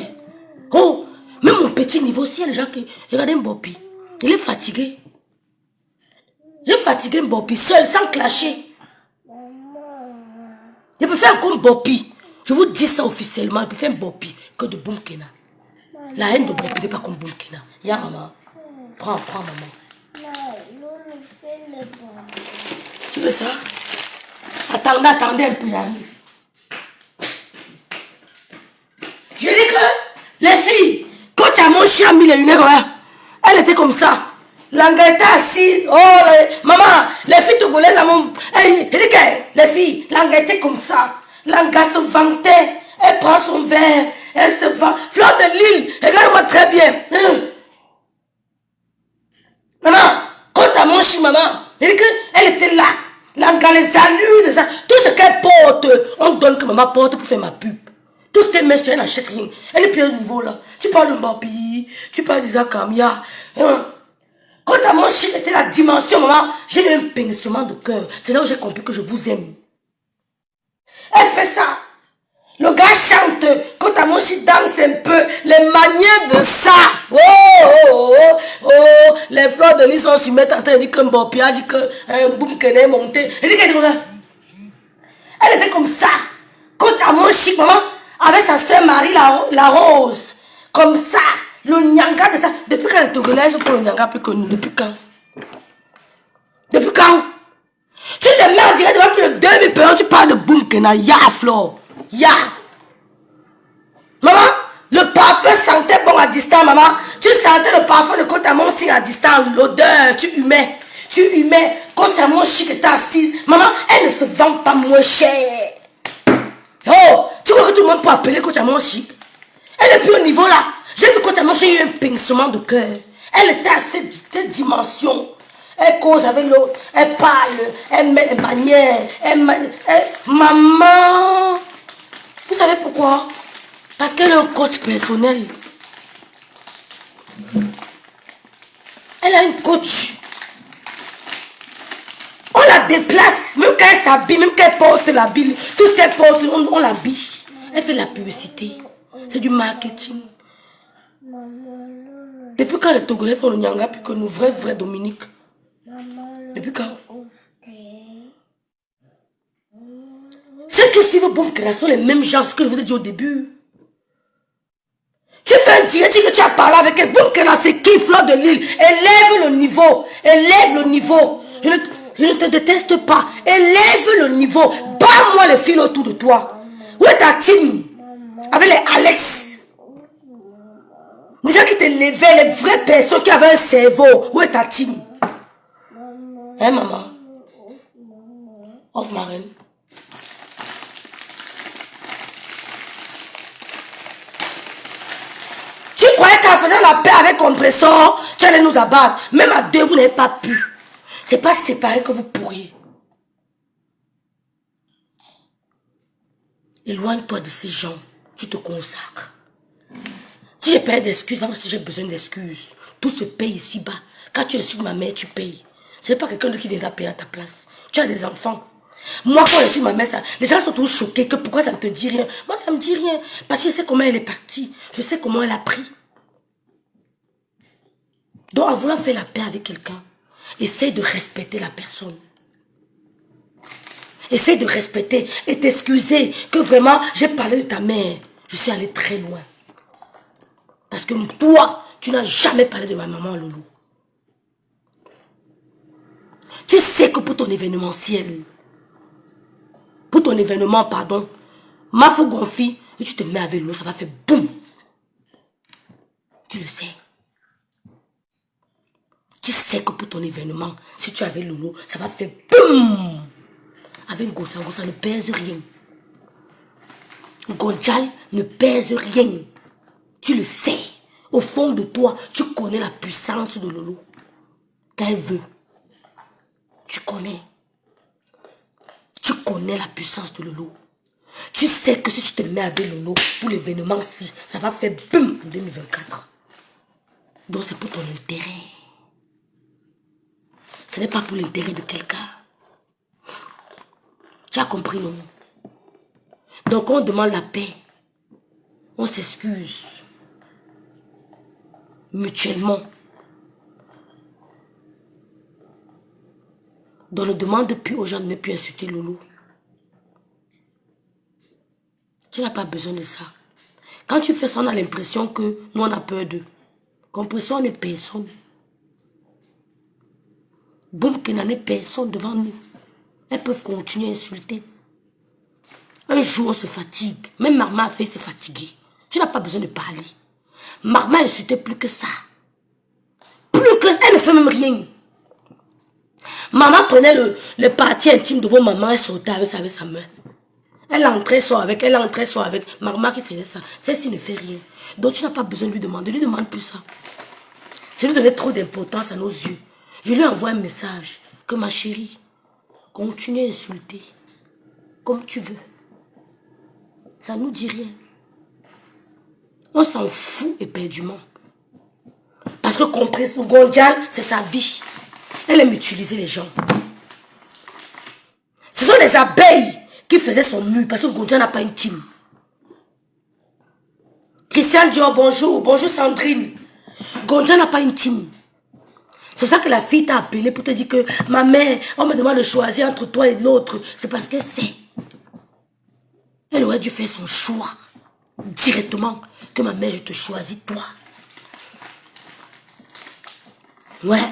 Oh, même mon petit niveau, si il y a les gens qui... Regardez Mbopi. Il est fatigué. J'ai fatigué Mbopi seul, sans clasher. Je peux faire comme Mbopi. Je vous dis ça officiellement. Je peux faire Mbopi que de Boumkena. La haine de Mbopi n'est pas comme Boumkena. Ya maman. Prends maman. Tu veux ça? Attendez un peu, j'arrive. Je dis que les filles, quand tu as mon chien a mis les lunettes, elle était comme ça. Langa était assise. Oh, maman, les filles togolaises à mon... Elle dit que les filles, Langa était comme ça. Langa se vantait. Elle prend son verre. Elle se vante. Fleur de Lille, regarde-moi très bien. Maman, quand t'as mon chien, maman, elle était là. Langa les allure, tout ce qu'elle porte, on donne que maman porte pour faire ma pub. Tout ce qu'elle met sur elle n'achète rien. Elle est plus au niveau là. Tu parles de Mbappé, tu parles d'Isaac Kamia. Quand ta mon chien était la dimension, maman, j'ai eu un pincement de cœur. C'est là où j'ai compris que je vous aime. Elle fait ça. Le gars chante. Quand ta mon chien danse un peu, les manières de ça. Oh. Les fleurs de lys sont sur mettre en train de dire que Mbappé a dit que boum qu'elle est montée. Elle dit qu'elle est comme ça. Elle était comme ça. Quand ta mon chien, maman, avec sa soeur Marie la Rose. Comme ça. Le nyanga de ça. Depuis quand les Togolais font le nyanga plus que nous? Depuis quand? Depuis quand? Tu te mets en direct devant plus de 2000 personnes, tu parles de Boumkena. Ya, Flo. Ya. Maman, le parfum sentait bon à distance, maman. Tu sentais le parfum de Kotamon signe à distance. L'odeur, tu humais. Kotamon chic était assise. Maman, elle ne se vend pas moins cher. Oh, tu crois que tout le monde peut appeler Kotamon chic? Elle est plus au niveau là. J'ai vu quand j'ai eu un pincement de cœur. Elle était à cette dimension. Elle cause avec l'autre. Elle parle. Elle met les manières. Maman. Vous savez pourquoi? Parce qu'elle est un coach personnel. Elle a une coach. On la déplace. Même quand elle s'habille, même quand elle porte l'habit. Tout ce qu'elle porte, on l'habille. Elle fait de la publicité. C'est du marketing. Depuis quand les Togolais font le nyanga puis que nous, vrai Dominique? Depuis quand? Ceux qui suivent Boumkena sont les mêmes gens, ce que je vous ai dit au début. Tu fais un direct que tu as parlé avec elle. Boumkena, c'est qui? Fleur de Lille. Élève le niveau. Élève le niveau. Je ne te déteste pas. Élève le niveau. Bats-moi les filles autour de toi. Où est ta team? Avec les Alex. Les gens qui te levaient, les vraies personnes qui avaient un cerveau. Où est ta team? Hein, maman? Off ma reine. Tu croyais qu'en faisant la paix avec compresseur, tu allais nous abattre. Même à deux, vous n'avez pas pu. C'est pas séparé que vous pourriez. Éloigne-toi de ces gens. Tu te consacres. Si j'ai payé d'excuses, pas parce que j'ai besoin d'excuses. Tout se paye ici-bas. Quand tu es sur ma mère, tu payes. Ce n'est pas quelqu'un qui viendra payer à ta place. Tu as des enfants. Moi, quand je suis ma mère, les gens sont toujours choqués que pourquoi ça ne te dit rien. Moi, ça ne me dit rien. Parce que je sais comment elle est partie. Je sais comment elle a pris. Donc, en voulant faire la paix avec quelqu'un, essaye de respecter la personne. Essaye de respecter et t'excuser que vraiment, j'ai parlé de ta mère. Je suis allée très loin. Parce que toi, tu n'as jamais parlé de ma maman, Loulou. Tu sais que pour ton événementiel, pardon, ma fou gonfie, et tu te mets avec l'eau, ça va faire boum. Tu le sais. Tu sais. sais que pour ton événement, si tu avais Lolo, ça va faire boum. Avec Gossango, ça ne pèse rien. Gonjal ne pèse rien. Tu le sais. Au fond de toi, tu connais la puissance de Lolo. Quand elle veut. Tu connais. Tu connais la puissance de Lolo. Tu sais que si tu te mets avec Lolo pour l'événement-ci, ça va faire boum en 2024. Donc c'est pour ton intérêt. Ce n'est pas pour l'intérêt de quelqu'un. Tu as compris, non? Donc on demande la paix. On s'excuse. Mutuellement. Donc ne demande plus aux gens de ne plus insulter Lolo. Tu n'as pas besoin de ça. Quand tu fais ça, on a l'impression que nous on a peur d'eux. Comprenez, on n'est personne. Boum, qu'il n'en ait personne devant nous. Elles peuvent continuer à insulter. Un jour, on se fatigue. Même Marma a fait se fatiguer. Tu n'as pas besoin de parler. Marma insultait plus que ça. Plus que ça. Elle ne fait même rien. Maman prenait le parti intime de vos mamans et sortait avec sa main. Elle entrait, sort avec. Elle entrait, sort avec. Marma qui faisait ça. Celle-ci ne fait rien. Donc tu n'as pas besoin de lui demander. Ne lui demande plus ça. C'est lui donner trop d'importance à nos yeux. Je lui envoie un message. Que ma chérie, continue à insulter. Comme tu veux. Ça ne nous dit rien. On s'en fout éperdument. Parce que compréhension, Gonjal, c'est sa vie. Elle aime utiliser les gens. Ce sont les abeilles qui faisaient son mur. Parce que Gonjal n'a pas une team. Christian Dior, bonjour. Bonjour Sandrine. Gonjal n'a pas une team. C'est pour ça que la fille t'a appelé pour te dire que ma mère, on me demande de choisir entre toi et l'autre. C'est parce qu'elle sait. Elle aurait dû faire son choix directement. Que ma mère, je te choisis toi. Ouais.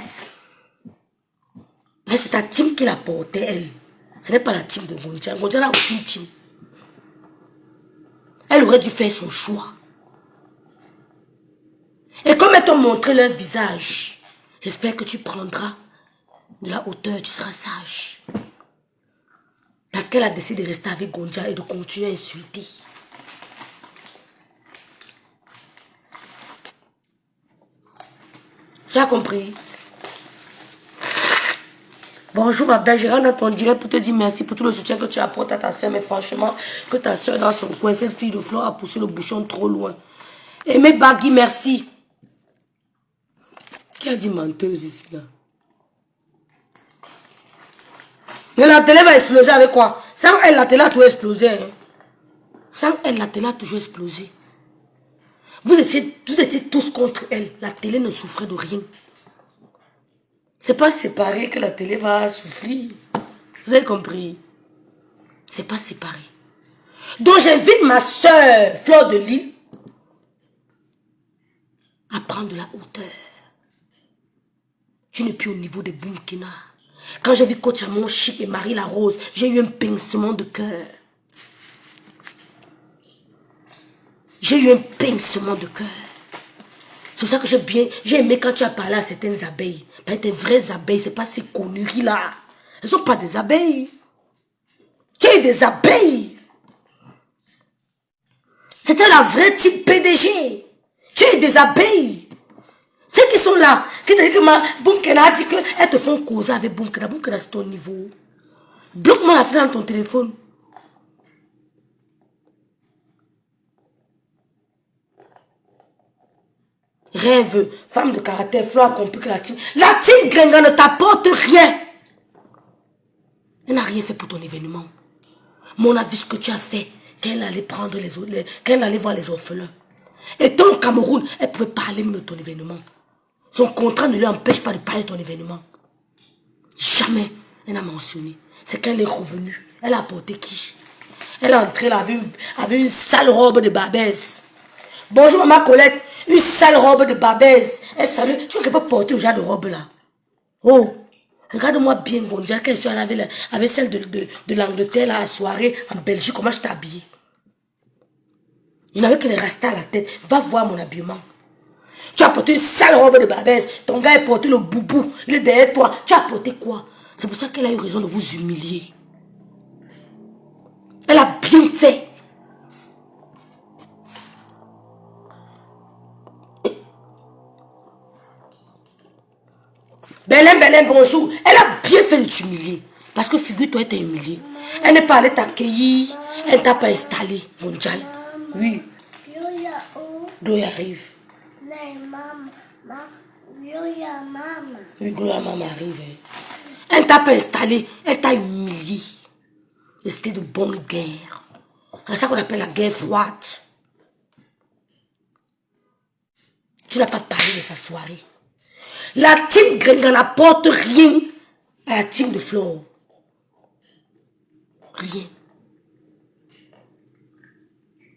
Mais c'est ta team qui l'a portée, elle. Ce n'est pas la team de Gonjal. Gonjal n'a aucune team. Elle aurait dû faire son choix. Et comme elles t'ont montré leur visage, j'espère que tu prendras de la hauteur, tu seras sage. Parce qu'elle a décidé de rester avec Gonjal et de continuer à insulter. Tu as compris? Bonjour ma belle, je rentre dans ton direct pour te dire merci pour tout le soutien que tu apportes à ta soeur. Mais franchement, que ta soeur dans son coin, cette fille de fleur a poussé le bouchon trop loin. Aimé Bagui, merci. Qui a dit menteuse ici là? Mais la télé va exploser avec quoi? Sans elle, la télé a toujours explosé. Hein? Sans elle, la télé a toujours explosé. Vous étiez tous contre elle. La télé ne souffrait de rien. C'est pas séparé que la télé va souffrir. Vous avez compris? C'est pas séparé. Donc j'invite ma soeur, Fleur de Lille, à prendre de la hauteur. Tu n'es plus au niveau de Boumkina. Quand j'ai vu Coach Amon Chip et Marie La Rose, j'ai eu un pincement de cœur. J'ai eu un pincement de cœur. C'est pour ça que j'ai aimé quand tu as parlé à certaines abeilles. Des vraies abeilles, c'est pas ces conneries-là. Elles ne sont pas des abeilles. Tu as eu des abeilles. C'était la vraie type PDG. Tu as eu des abeilles. Ceux qui sont là, qui te disent que Boumkena a dit qu'elles te font causer avec Boumkena. Boumkena, c'est ton niveau. Bloque-moi la fenêtre dans ton téléphone. Rêve, femme de caractère, Flo a compris que la team Gringa ne t'apporte rien. Elle n'a rien fait pour ton événement. Mon avis, ce que tu as fait, qu'elle allait prendre les autres, qu'elle allait voir les orphelins. Et tant au Cameroun, elle pouvait parler même de ton événement. Son contrat ne lui empêche pas de parler de ton événement. Jamais elle n'a mentionné. C'est qu'elle est revenue. Elle a apporté qui? Elle est entrée là avec une sale robe de Babès. Bonjour maman Colette. Une sale robe de Babès. Elle salue. Tu vois qu'elle peut porter le genre de robe là. Oh. Regarde-moi bien, Gonjal, quand je suis allée avec celle de l'Angleterre à la soirée en Belgique, comment je t'ai habillée. Je n'avais que les rastas à la tête. Va voir mon habillement. Tu as porté une sale robe de babesse. Ton gars est porté le boubou. Il est derrière toi. Tu as porté quoi? C'est pour ça qu'elle a eu raison de vous humilier. Elle a bien fait. Belen, bonjour. Elle a bien fait de t'humilier. Parce que figure-toi, elle t'a humilié. Elle n'est pas allée t'accueillir. Elle t'a pas installé, mondial. Oui. Gloria arrive. Oui, Gloria maman arrive. Elle t'a pas installé. Elle t'a humilié. Et c'était de bonne guerre. C'est ça qu'on appelle la guerre froide. Tu n'as pas parlé de sa soirée. La team Grenga n'apporte rien à la team de Flore. Rien.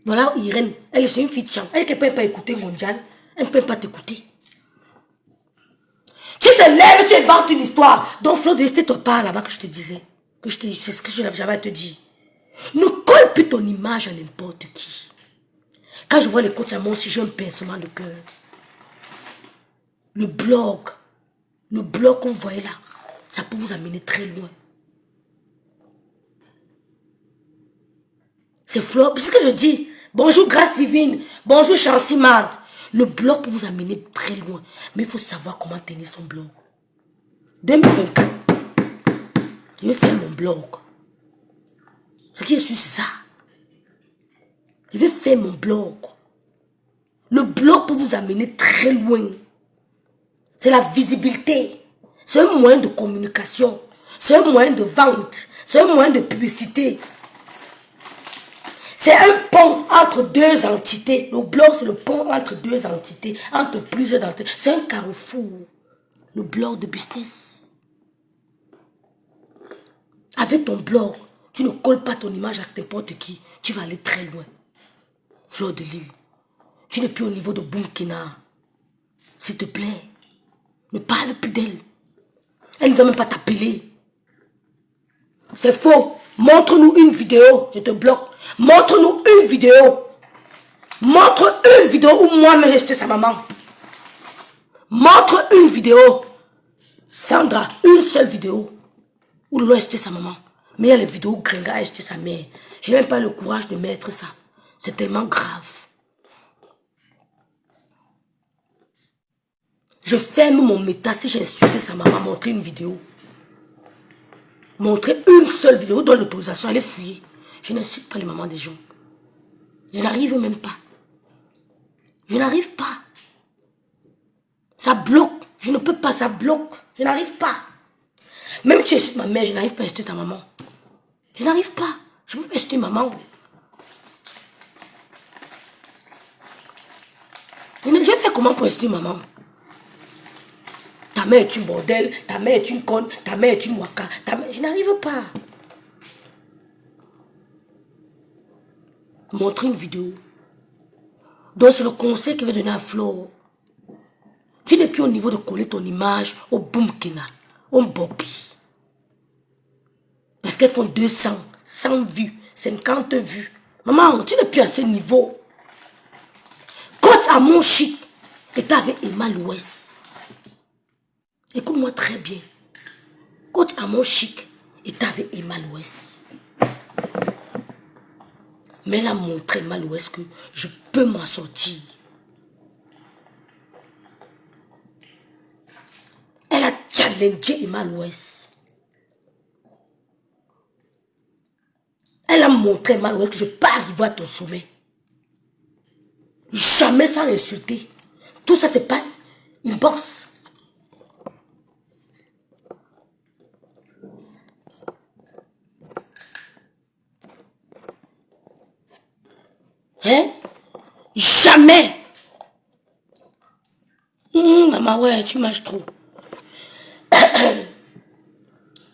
Voilà Irène, elle est une fille de champ. Elle ne peut pas écouter Mondial. Elle ne peut pas t'écouter. Tu te lèves, tu inventes une histoire. Donc Flore, c'était toi pas là-bas que je te disais. C'est ce que j'avais à te dire. Ne colle plus ton image à n'importe qui. Quand je vois les coachs à moi aussi, j'ai un pincement de cœur. Le blog que vous voyez là, ça peut vous amener très loin. C'est Flore, c'est ce que je dis. Bonjour Grâce Divine, bonjour Chancy Mad. Le blog peut vous amener très loin, mais il faut savoir comment tenir son blog. 2024, je vais faire mon blog. Ce qui est sûr, c'est ça. Je vais faire mon blog. Le blog peut vous amener très loin. C'est la visibilité. C'est un moyen de communication. C'est un moyen de vente. C'est un moyen de publicité. C'est un pont entre deux entités. Le blog, c'est le pont entre deux entités. Entre plusieurs entités. C'est un carrefour. Le blog de business. Avec ton blog, tu ne colles pas ton image à n'importe qui. Tu vas aller très loin. Flore de Lille. Tu n'es plus au niveau de Boumkina. S'il te plaît. Ne parle plus d'elle. Elle ne doit même pas t'appeler. C'est faux. Montre-nous une vidéo. Je te bloque. Montre-nous une vidéo. Montre une vidéo où moi-même j'ai acheté sa maman. Montre une vidéo. Sandra, une seule vidéo où l'on a acheté sa maman. Mais il y a les vidéos où Grenga a acheté sa mère. Je n'ai même pas le courage de mettre ça. C'est tellement grave. Je ferme mon méta si j'ai insulté sa maman. Montrer une vidéo. Montrer une seule vidéo dans l'autorisation. Elle est fouillée. Je n'insulte pas les mamans des gens. Je n'arrive même pas. Je n'arrive pas. Ça bloque. Je ne peux pas, ça bloque. Je n'arrive pas. Même tu insultes ma mère, je n'arrive pas à insulter ta maman. Je n'arrive pas. Je ne peux pas insulter maman. Je vais faire comment pour insulter maman? Ta mère est une bordel, ta mère est une conne, ta mère est une waka. Je n'arrive pas. Montrer une vidéo. Donc c'est le conseil que je vais donner à Flore. Tu n'es plus au niveau de coller ton image au Boumkina, au Bobby. Parce qu'elles font 200, 100 vues, 50 vues. Maman, tu n'es plus à ce niveau. Coach à mon chic était avec Emma Louest. Écoute-moi très bien. Coach à mon chic était avec Emma Louest. Mais elle a montré Emma Louest que je peux m'en sortir. Elle a challengé Emma Louest. Elle a montré Emma Louest que je peux arriver à ton sommet. Jamais sans insulter. Tout ça se passe une boxe. Hein? Jamais. Maman, ouais, tu mâches trop.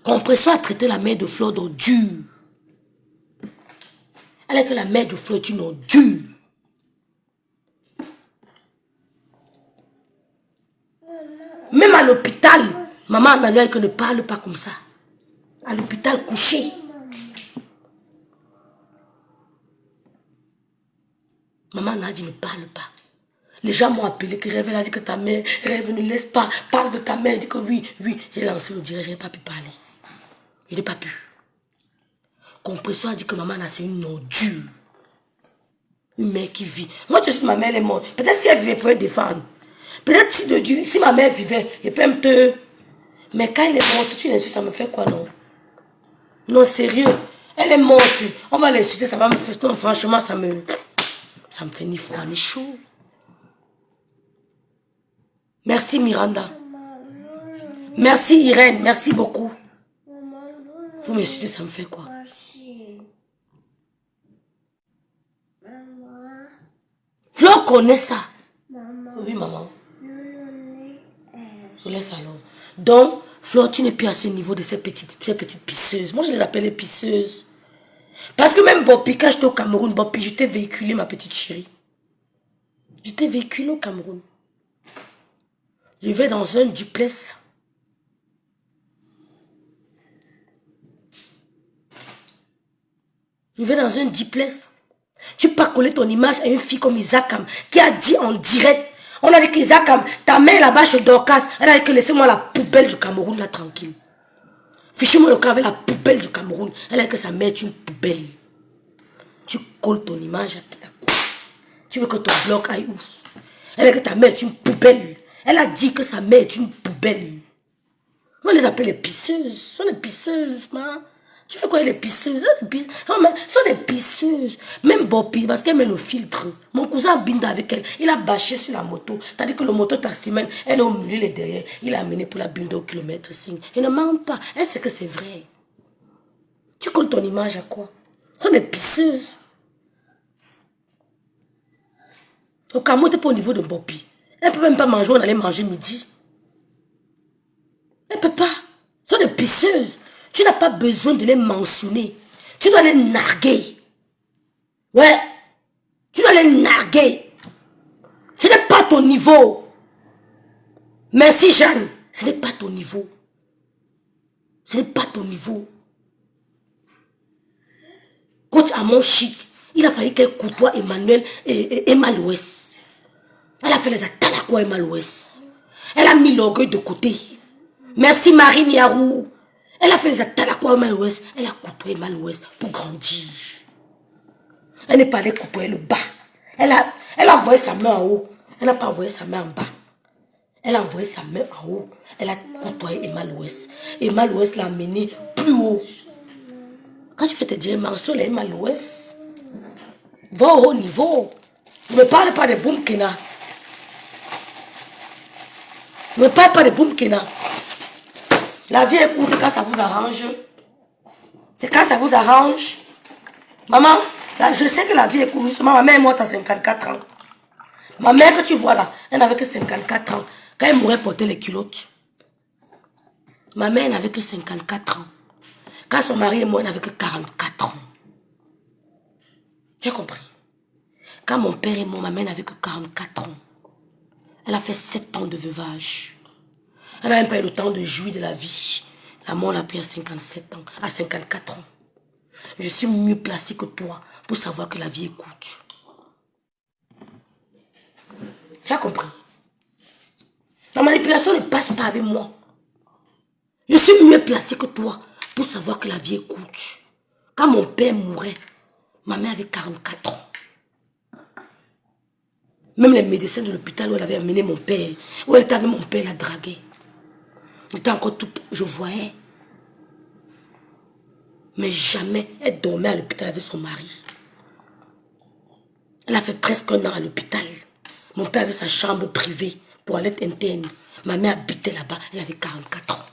Compression a traité la mère de Flore d'ordure. Elle est que la mère de Flore est une ordure. Même à l'hôpital, maman a dit qu'elle ne parle pas comme ça. À l'hôpital couché. Maman a dit ne parle pas. Les gens m'ont appelé, que Rêve, elle a dit que ta mère, Rêve, ne laisse pas, parle de ta mère. Elle dit que oui, oui. J'ai lancé le direct, je n'ai pas pu parler. Je n'ai pas pu. Compression a dit que maman, c'est une ordure. Une mère qui vit. Moi, je suis ma mère, elle est morte. Peut-être si elle vivait, elle pourrait défendre. Peut-être si ma mère vivait, elle peut me te... Mais quand elle est morte, tu l'insultes, ça me fait quoi, non? Non, sérieux. Elle est morte. On va l'insulter, ça va me faire... Non, franchement, ça me fait ni froid, ni chaud. Merci, Miranda. Merci, Irène. Merci beaucoup. Vous m'insultez, ça me fait quoi? Flo connaît ça. Oui, maman. Je laisse alors. Donc, Flo, tu n'es plus à ce niveau de ces petites pisseuses. Moi, je les appelle les pisseuses. Parce que même Bopi, quand j'étais au Cameroun, Bopi, je t'ai véhiculé, ma petite chérie. Je t'ai véhiculé au Cameroun. Je vais dans un duplex. Je vais dans un duplex. Tu peux pas coller ton image à une fille comme Isakam qui a dit en direct. On a dit qu'Isakam, ta mère là-bas chez Dorcas, elle a dit que laissez-moi la poubelle du Cameroun là tranquille. Fichez-moi le cas avec la poubelle du Cameroun. Elle a dit que sa mère est une poubelle. Tu colles ton image à quoi? Tu veux que ton blog aille où? Elle a dit que ta mère est une poubelle. Elle a dit que sa mère est une poubelle. On les appelle les pisseuses. Ce sont des pisseuses, man. Tu fais quoi les pisseuses? Ce sont des pisseuses. Même Bopi, parce qu'elle met le filtre. Mon cousin Binda avec elle, il a bâché sur la moto. T'as dit que le moto taximène, elle est au milieu, les derrière. Il a amené pour la Binda au kilomètre 5. Il ne ment pas. Elle sait que c'est vrai. Tu colles ton image à quoi? Ce sont des pisseuses. Au Cameroun, t'es pas au niveau de Bopi. Elle ne peut même pas manger, on allait manger midi. Elle ne peut pas. Ce sont des pisseuses. Tu n'as pas besoin de les mentionner. Tu dois les narguer. Ouais. Tu dois les narguer. Ce n'est pas ton niveau. Merci Jeanne. Ce n'est pas ton niveau. Ce n'est pas ton niveau. Coach Amon Chic, il a fallu qu'elle côtoie Emmanuel et Emma Louès. Elle a fait les attaques à quoi Emma Louès. Elle a mis l'orgueil de côté. Merci Marine Yarou. Elle a fait les attaques à quoi Emma Louès. Elle a côtoyé Emma Louès pour grandir. Elle n'est pas allée côtoyer le bas. Elle a envoyé sa main en haut. Elle n'a pas envoyé sa main en bas. Elle a envoyé sa main en haut. Elle a côtoyé Emma Louès. Emma Louès l'a amené plus haut. Quand tu fais tes diamants sur les Emma Louès, va au haut niveau. Ne me parle pas de Boumkena. Ne me parle pas de Boumkena. La vie est courte quand ça vous arrange. C'est quand ça vous arrange. Maman, là, je sais que la vie est courte. Justement, ma mère est morte à 54 ans. Ma mère que tu vois là, elle n'avait que 54 ans. Quand elle mourait porter les culottes. Ma mère n'avait que 54 ans. Quand son mari est mort, elle n'avait que 44 ans. Tu as compris? Quand mon père est mort, ma mère n'avait que 44 ans. Elle a fait 7 ans de veuvage. Elle n'a même pas eu le temps de jouir de la vie. La mort l'a pris à 57 ans, à 54 ans. Je suis mieux placée que toi pour savoir que la vie est courte. Tu as compris? La manipulation ne passe pas avec moi. Je suis mieux placée que toi pour savoir que la vie est courte. Quand mon père mourait, ma mère avait 44 ans. Même les médecins de l'hôpital où elle avait amené mon père, où elle était avec mon père, la dragué. J'étais encore toute, je voyais. Mais jamais elle dormait à l'hôpital avec son mari. Elle a fait presque 1 an à l'hôpital. Mon père avait sa chambre privée pour aller être interne. Ma mère habitait là-bas, elle avait 44 ans.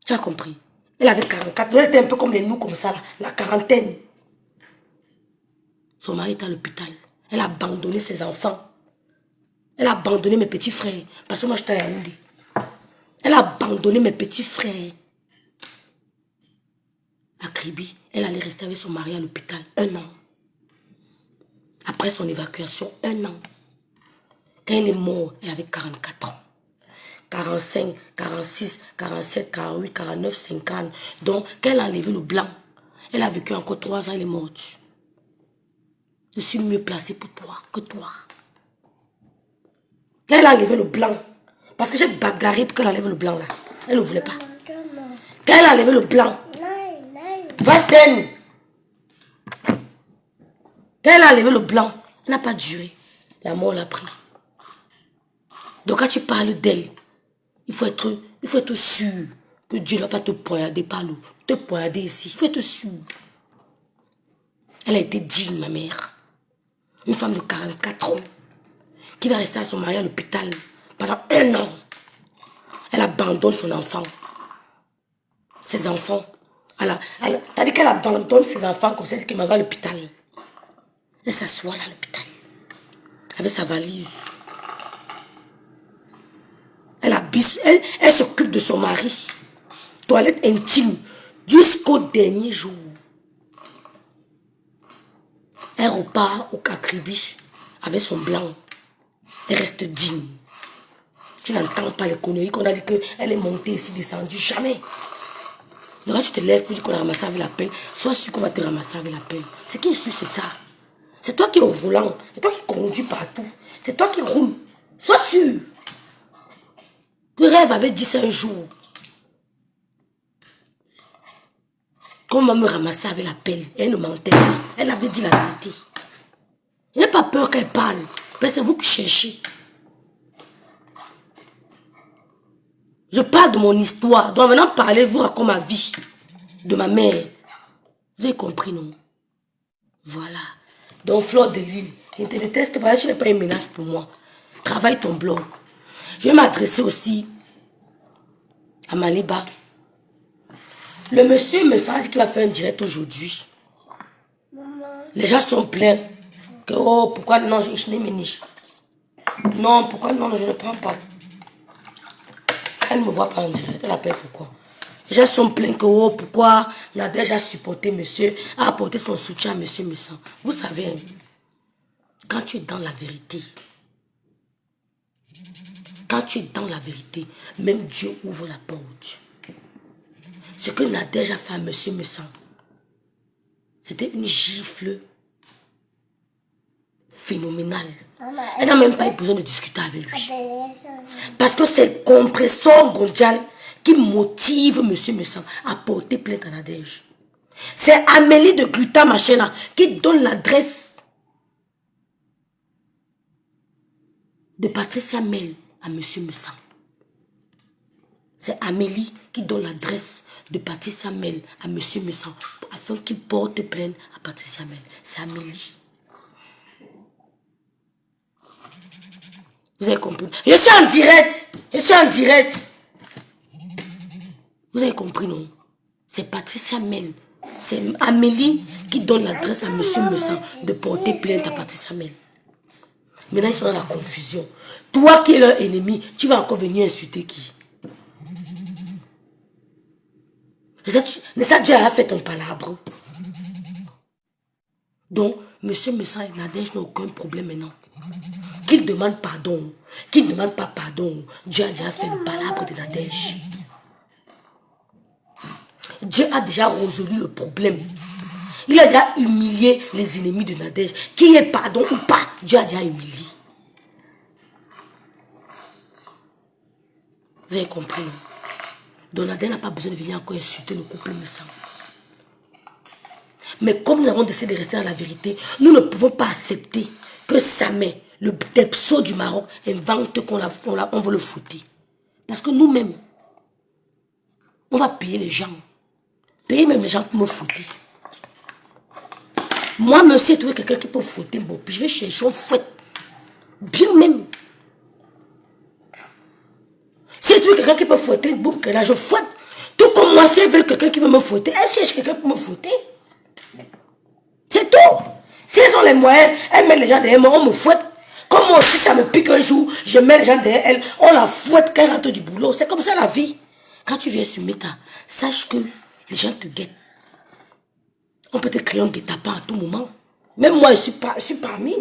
Tu as compris? Elle avait 44 ans, elle était un peu comme les nous, comme ça, là, la quarantaine. Son mari était à l'hôpital. Elle a abandonné ses enfants. Elle a abandonné mes petits frères. Parce que moi, j'étais à Yaoundé. Elle a abandonné mes petits frères. À Kribi, elle allait rester avec son mari à l'hôpital 1 an. Après son évacuation, 1 an. Quand elle est morte, elle avait 44 ans. 45, 46, 47, 48, 49, 50. Donc, quand elle a enlevé le blanc, elle a vécu encore 3 ans, elle est morte. Je suis mieux placée pour toi que toi. Quand elle a enlevé le blanc, parce que j'ai bagarré pour qu'elle enlève le blanc là. Elle ne voulait pas. Quand elle a enlevé le blanc, Vasten. Quand elle a enlevé le blanc, elle n'a pas duré. La mort l'a pris. Donc quand tu parles d'elle, il faut être sûr que Dieu ne va pas te poignarder par l'eau. Te poignarder ici. Il faut être sûr. Elle a été digne, ma mère. Une femme de 44 ans qui va rester à son mari à l'hôpital pendant 1 an. Elle abandonne son enfant. Ses enfants. T'as dit qu'elle abandonne ses enfants comme celle qui m'en va à l'hôpital. Elle s'assoit là à l'hôpital. Avec sa valise. Elle s'occupe de son mari. Toilette intime. Jusqu'au dernier jour. Elle repart au Kakribi avec son blanc. Elle reste digne. Tu n'entends pas les conneries qu'on a dit qu'elle est montée ici, descendue. Jamais. Donc tu te lèves pour dire qu'on a ramassé avec la pelle. Sois sûr qu'on va te ramasser avec la pelle. Ce qui est sûr, c'est ça. C'est toi qui es au volant. C'est toi qui conduis partout. C'est toi qui roules. Sois sûr. Le rêve avait dit ça un jour. Qu'on va me ramasser avec la pelle. Elle ne mentait pas. Elle avait dit la vérité. Il n'y a pas peur qu'elle parle. Mais c'est vous qui cherchez. Je parle de mon histoire. Donc maintenant parler, vous raconte ma vie. De ma mère. Vous avez compris, non? Voilà. Donc Fleur de Lille, je ne te déteste pas. Tu n'es pas une menace pour moi. Travaille ton blog. Je vais m'adresser aussi à Maliba. Le monsieur me semble qu'il va faire un direct aujourd'hui. Les gens sont pleins. Que, oh, pourquoi non, je n'ai mes niches. Non, pourquoi non, je ne prends pas. Elle ne me voit pas en direct. Elle appelle pourquoi. Les gens sont pleins que, oh, pourquoi Nadège a supporté monsieur, a apporté son soutien à monsieur Messan. Vous savez, hein, quand tu es dans la vérité, même Dieu ouvre la porte. Ce que Nadège a fait à monsieur Messan, c'était une gifle phénoménale. Elle n'a même pas eu besoin de discuter avec lui. Parce que c'est compresseur Gondjal qui motive monsieur Messan à porter plainte à Nadège. C'est Amélie de Gluta Machena qui donne l'adresse de Patricia Mel à monsieur Messan. C'est Amélie qui donne l'adresse de Patricia Mel à monsieur Messan afin qu'il porte plainte à Patricia Mel. C'est Amélie. Vous avez compris? Je suis en direct. Vous avez compris, non? C'est Patricia Mel. C'est Amélie qui donne l'adresse à monsieur Messan de porter plainte à Patricia Mel. Maintenant, ils sont dans la confusion. Toi qui es leur ennemi, tu vas encore venir insulter qui? Ça, Dieu a fait ton palabre. Donc, monsieur Messan et Nadège n'ont aucun problème maintenant. Qu'il demande pardon. Qu'il ne demande pas pardon. Dieu a déjà fait le palabre de Nadège. Dieu a déjà résolu le problème. Il a déjà humilié les ennemis de Nadège. Qu'il y ait pardon ou pas, Dieu a déjà humilié. Vous avez compris, non? Donc Nadège n'a pas besoin de venir encore insulter le couple Messan. Mais comme nous avons décidé de rester dans la vérité, nous ne pouvons pas accepter que Samé, le Depso du Maroc, invente qu'on veut le foutre. Parce que nous-mêmes, on va payer les gens. Payer même les gens pour me foutre. Moi, même si tu veux quelqu'un qui peut foutre, bon, puis je vais chercher un fouette. Bien même. Si tu veux quelqu'un qui peut fouetter, boum, que là, je fouette. Tout comme moi, si elle veut quelqu'un qui veut me fouetter, elle cherche quelqu'un pour me fouetter. C'est tout. Si elles ont les moyens, elles mettent les gens derrière moi, on me fouette. Comme moi aussi, ça me pique un jour, je mets les gens derrière elle, on la fouette quand elle rentre du boulot. C'est comme ça la vie. Quand tu viens sur Meta, sache que les gens te guettent. On peut te créer un guet-apens à tout moment. Même moi, je suis parmi.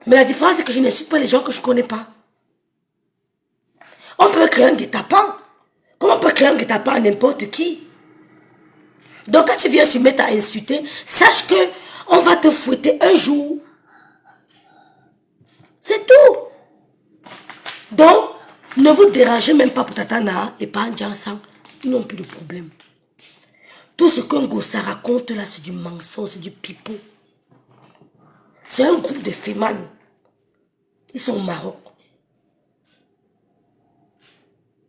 Mais la différence, c'est que je n'insulte pas les gens que je ne connais pas. On peut créer un guet-apens. Comment on peut créer un guet-apens à n'importe qui? Donc quand tu viens se mettre à insulter, sache que On va te fouetter un jour. C'est tout. Donc, ne vous dérangez même pas pour Tatana et pas Ndjansan. Ils n'ont plus de problème. Tout ce qu'un gossa raconte là, c'est du mensonge, c'est du pipeau. C'est un groupe de fémanes. Ils sont au Maroc.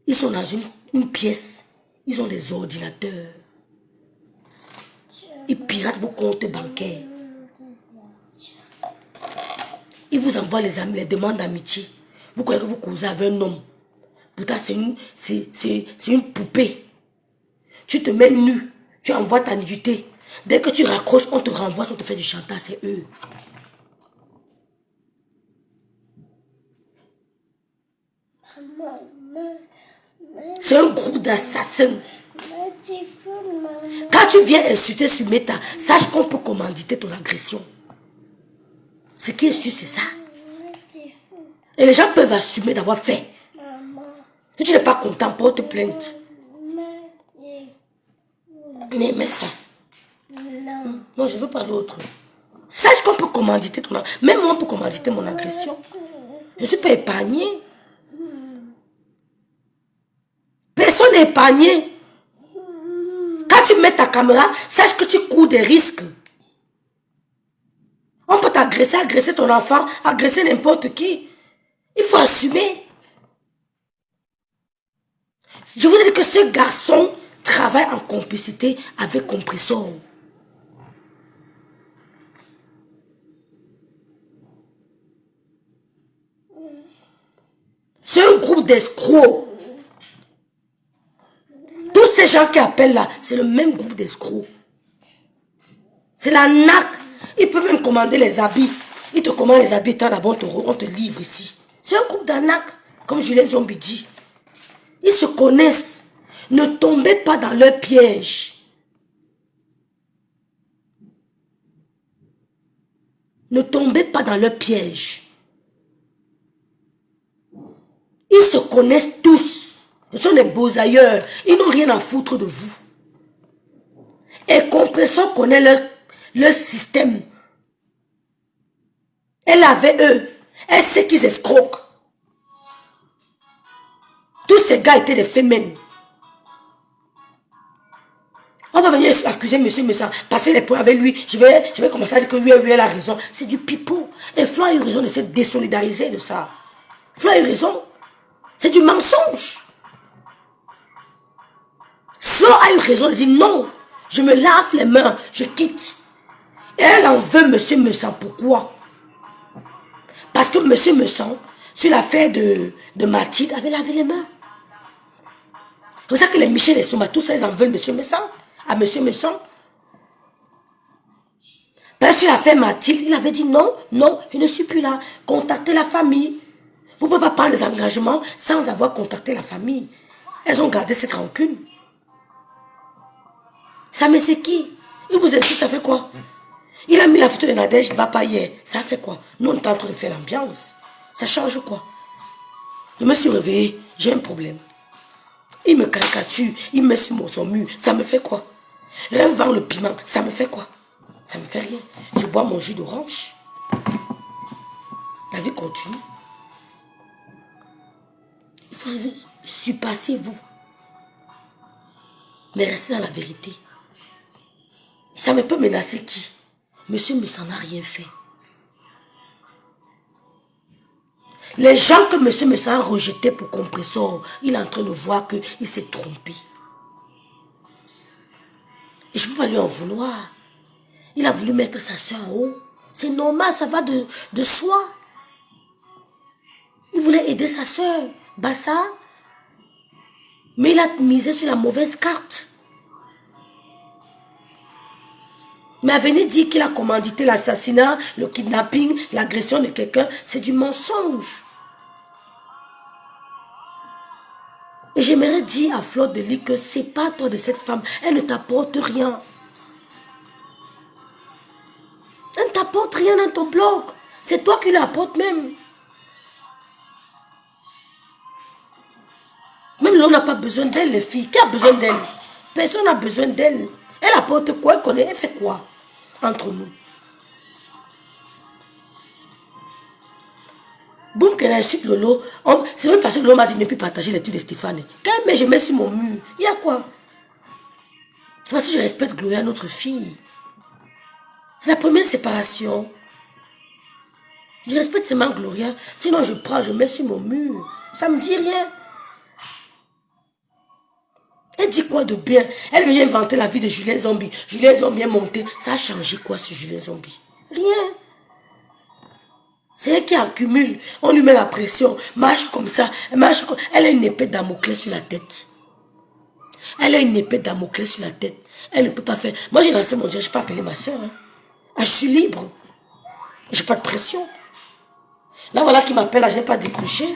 Ils sont dans une pièce. Ils ont des ordinateurs. Ils piratent vos comptes bancaires. Ils vous envoient les demandes d'amitié. Vous croyez que vous causez avec un homme. Pourtant, c'est une poupée. Tu te mets nu. Tu envoies ta nudité. Dès que tu raccroches, on te renvoie, on te fait du chantage. C'est eux. C'est un groupe d'assassins. Quand tu viens insulter sur Meta, sache qu'on peut commanditer ton agression. Ce qui est sûr, c'est ça. Et les gens peuvent assumer d'avoir fait. Si tu n'es pas content, porte plainte. Mais ça. Non, je ne veux pas l'autre. Sache qu'on peut commanditer ton agression. Même moi, on peut commanditer mon agression. Je ne suis pas épargné. Personne n'est épargné. Quand tu mets ta caméra, sache que tu cours des risques. On peut t'agresser, agresser ton enfant, agresser n'importe qui. Il faut assumer. Je vous dis que ce garçon travaille en complicité avec Compressor. C'est un groupe d'escrocs. Tous ces gens qui appellent là, c'est le même groupe d'escrocs. C'est la NAC. Ils peuvent même commander les habits. Ils te commandent les habits, là-bas, on te livre ici. C'est un groupe d'arnaque, comme Julien Zombie dit. Ils se connaissent. Ne tombez pas dans leur piège. Ne tombez pas dans leur piège. Ils se connaissent tous. Ce sont des beaux ailleurs. Ils n'ont rien à foutre de vous. Et Compressor connaît leur système. Elle avait eux. Elle sait qu'ils escroquent. Tous ces gars étaient des femmes. On va venir accuser monsieur Messan, passer les points avec lui. Je vais commencer à dire que oui, elle a raison. C'est du pipeau. Et Flo a eu raison de se désolidariser de ça. Flo a eu raison. C'est du mensonge. Flo a eu raison de dire non. Je me lave les mains, je quitte. Et elle en veut monsieur Messan. Pourquoi? Parce que monsieur Messan, sur l'affaire de Mathilde, avait lavé les mains. C'est pour ça que les Michel et Souma, tous ça, ils en veulent monsieur Messan. À monsieur Messan. Parce que l'affaire Mathilde, il avait dit non, non, je ne suis plus là. Contactez la famille. Vous ne pouvez pas prendre des engagements sans avoir contacté la famille. Elles ont gardé cette rancune. Ça, mais c'est qui? Il vous insiste, ça fait quoi? Il a mis la photo de Nadège, papa hier. Ça fait quoi? Nous, on est en train de faire l'ambiance. Ça change quoi? Je me suis réveillé, j'ai un problème. Il me caricature, il me met sur son mur. Ça me fait quoi? Rien vend le piment, ça me fait quoi? Ça me fait rien. Je bois mon jus d'orange. La vie continue. Il faut surpasser vous. Mais restez dans la vérité. Ça me peut menacer qui? Monsieur ne s'en a rien fait. Les gens que monsieur me a rejetés pour Compressor, il est en train de voir qu'il s'est trompé. Et je ne peux pas lui en vouloir. Il a voulu mettre sa soeur en haut. C'est normal, ça va de soi. Il voulait aider sa soeur, Bassa. Mais il a misé sur la mauvaise carte. Mais à venir dire qu'il a commandité l'assassinat, le kidnapping, l'agression de quelqu'un, c'est du mensonge. Et j'aimerais dire à Fleur de Lis que c'est pas toi de cette femme. Elle ne t'apporte rien. Elle ne t'apporte rien dans ton blog. C'est toi qui l'apporte même. Même là, on n'a pas besoin d'elle, les filles. Qui a besoin d'elle? Personne n'a besoin d'elle. Elle apporte quoi? Elle connaît. Elle fait quoi entre nous? Boum, qu'elle insulte Lolo. C'est même parce que Lolo m'a dit ne plus partager les trucs de Stéphane. Quand même, je mets sur mon mur. Il y a quoi? C'est parce que je respecte Gloria, notre fille. C'est la première séparation. Je respecte seulement Gloria. Sinon, je prends, je mets sur mon mur. Ça me dit rien. Elle dit quoi de bien? Elle vient inventer la vie de Julien Zombie. Julien Zombie est monté. Ça a changé quoi sur Julien Zombie? Rien. C'est elle qui accumule. On lui met la pression. Marche comme ça. Marche comme... Elle a une épée Damoclès sur la tête. Elle a une épée Damoclès sur la tête. Elle ne peut pas faire... Moi, j'ai lancé mon Dieu. Je ne peux pas appeler ma soeur. Hein. Ah, je suis libre. Je n'ai pas de pression. Là, voilà qui m'appelle. Là, je n'ai pas décroché.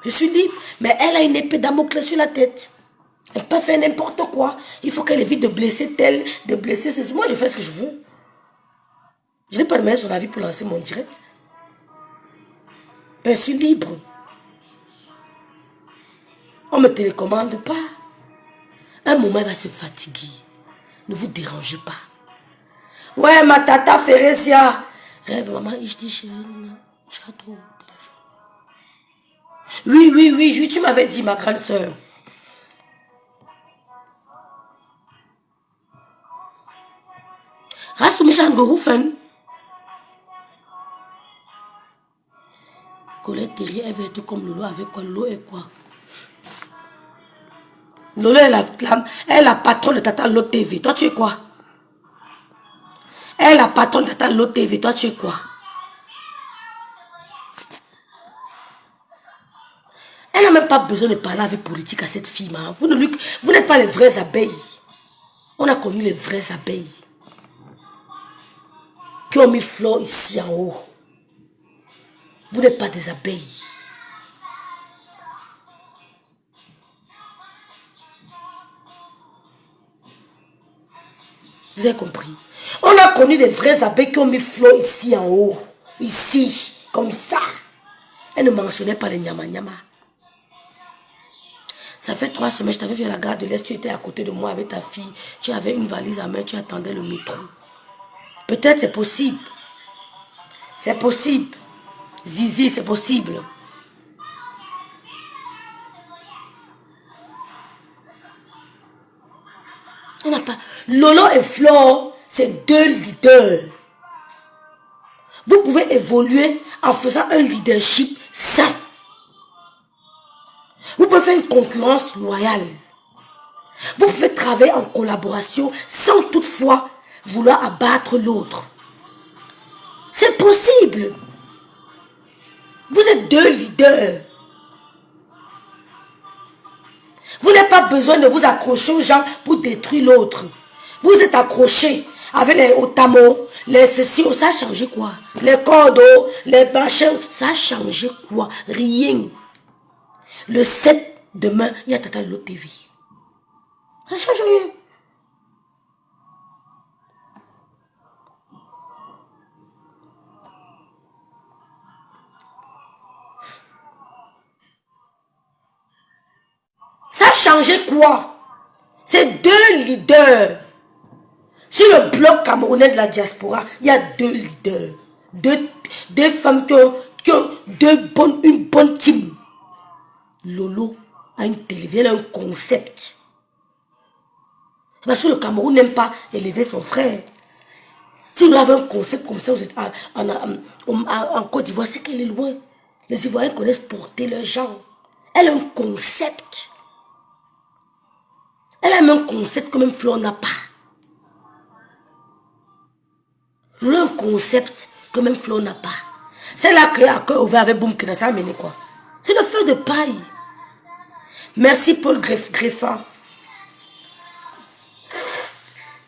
Je suis libre. Mais elle a une épée Damoclès sur la tête. Elle peut faire n'importe quoi. Il faut qu'elle évite de blesser tel, de blesser ceci. Moi, je fais ce que je veux. Je n'ai pas demandé son avis pour lancer mon direct. Mais je suis libre. On ne me télécommande pas. Un moment, elle va se fatiguer. Ne vous dérangez pas. Ouais, ma tata Férécia. Rêve, maman, je dis chérie, j'ai trop au téléphone. Oui, tu m'avais dit, ma grande soeur. Rassoumichan Goroufen. Colette Thierry, elle veut être comme Lolo avec quoi? Lolo est quoi? Lolo est la patronne de Tata Lolo TV. Toi, tu es quoi? Elle est la patronne de Tata Lolo TV. Toi, tu es quoi? Elle n'a même pas besoin de parler avec politique à cette fille. Hein. Vous n'êtes pas les vraies abeilles. On a connu les vraies abeilles. Qui ont mis fleurs ici en haut. Vous n'êtes pas des abeilles. Vous avez compris? On a connu les vraies abeilles qui ont mis fleurs ici en haut. Ici, comme ça. Elle ne mentionnait pas les nyama-nyama. Ça fait 3 semaines, je t'avais vu à la gare de l'Est, tu étais à côté de moi avec ta fille. Tu avais une valise à main, tu attendais le métro. Peut-être c'est possible. C'est possible. Zizi, c'est possible. On n'a pas... Lolo et Flo, c'est 2 leaders. Vous pouvez évoluer en faisant un leadership sain. Vous pouvez faire une concurrence loyale. Vous pouvez travailler en collaboration sans toutefois vouloir abattre l'autre. C'est possible. Vous êtes 2 leaders. Vous n'avez pas besoin de vous accrocher aux gens pour détruire l'autre. Vous êtes accrochés avec les otamos, les sessions. Ça a changé quoi? Les cordeaux, les machins. Ça a changé quoi? Rien. Le 7 demain, il y a Tata Lolo TV. Ça ne change rien. Ça a changé quoi? C'est 2 leaders. Sur le bloc camerounais de la diaspora, il y a 2 leaders. Deux femmes qui ont une bonne team. Lolo a une télévision, elle a un concept. Parce que le Cameroun n'aime pas élever son frère. Si vous avez un concept comme ça, vous êtes en Côte d'Ivoire, c'est qu'elle est loin. Les Ivoiriens connaissent porter leurs gens. Elle a un concept. Elle a même un concept que même Flo n'a pas. Elle a un concept que même Flo n'a pas. C'est là que à cœur ouvert avec Boum Kena, ça a amené quoi? C'est le feu de paille. Merci Paul Greffin.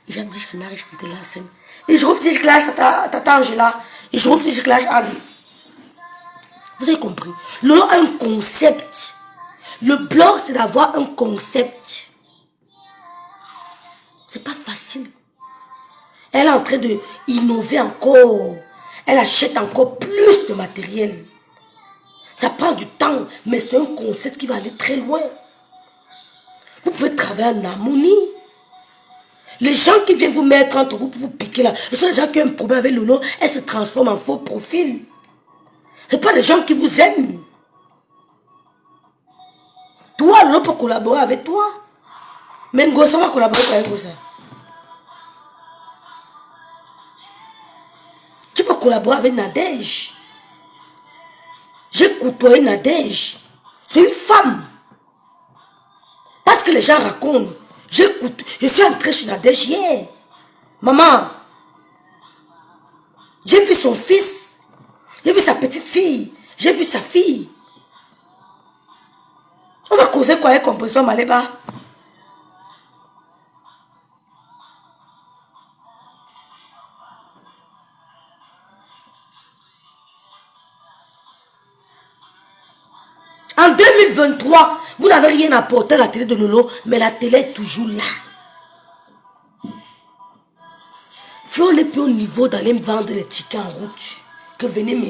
J'aime dire que je chantais la scène. Et je trouve que je clash Tata Angela. Et je trouve que je clash Anne. Vous avez compris? Lolo a un concept. Le blog, c'est d'avoir un concept. C'est pas facile. Elle est en train de innover encore. Elle achète encore plus de matériel. Ça prend du temps, mais c'est un concept qui va aller très loin. Vous pouvez travailler en harmonie. Les gens qui viennent vous mettre entre vous pour vous piquer là, ce sont les gens qui ont un problème avec Lolo, elles se transforment en faux profil. Ce n'est pas les gens qui vous aiment. Toi, Lolo peut collaborer avec toi. Mais Ngosa va collaborer avec Ngosa. Tu peux collaborer avec Nadège. J'ai côtoyé Nadège. C'est une femme. Parce que les gens racontent. J'écoute. Je suis entrée chez Nadège hier. Maman. J'ai vu son fils. J'ai vu sa petite fille. J'ai vu sa fille. On va causer quoi avec Composition Maléba? En 2023, vous n'avez rien apporté à la télé de Lolo, mais la télé est toujours là. Flo n'est plus au niveau d'aller me vendre les tickets en route. Que venez m'aider.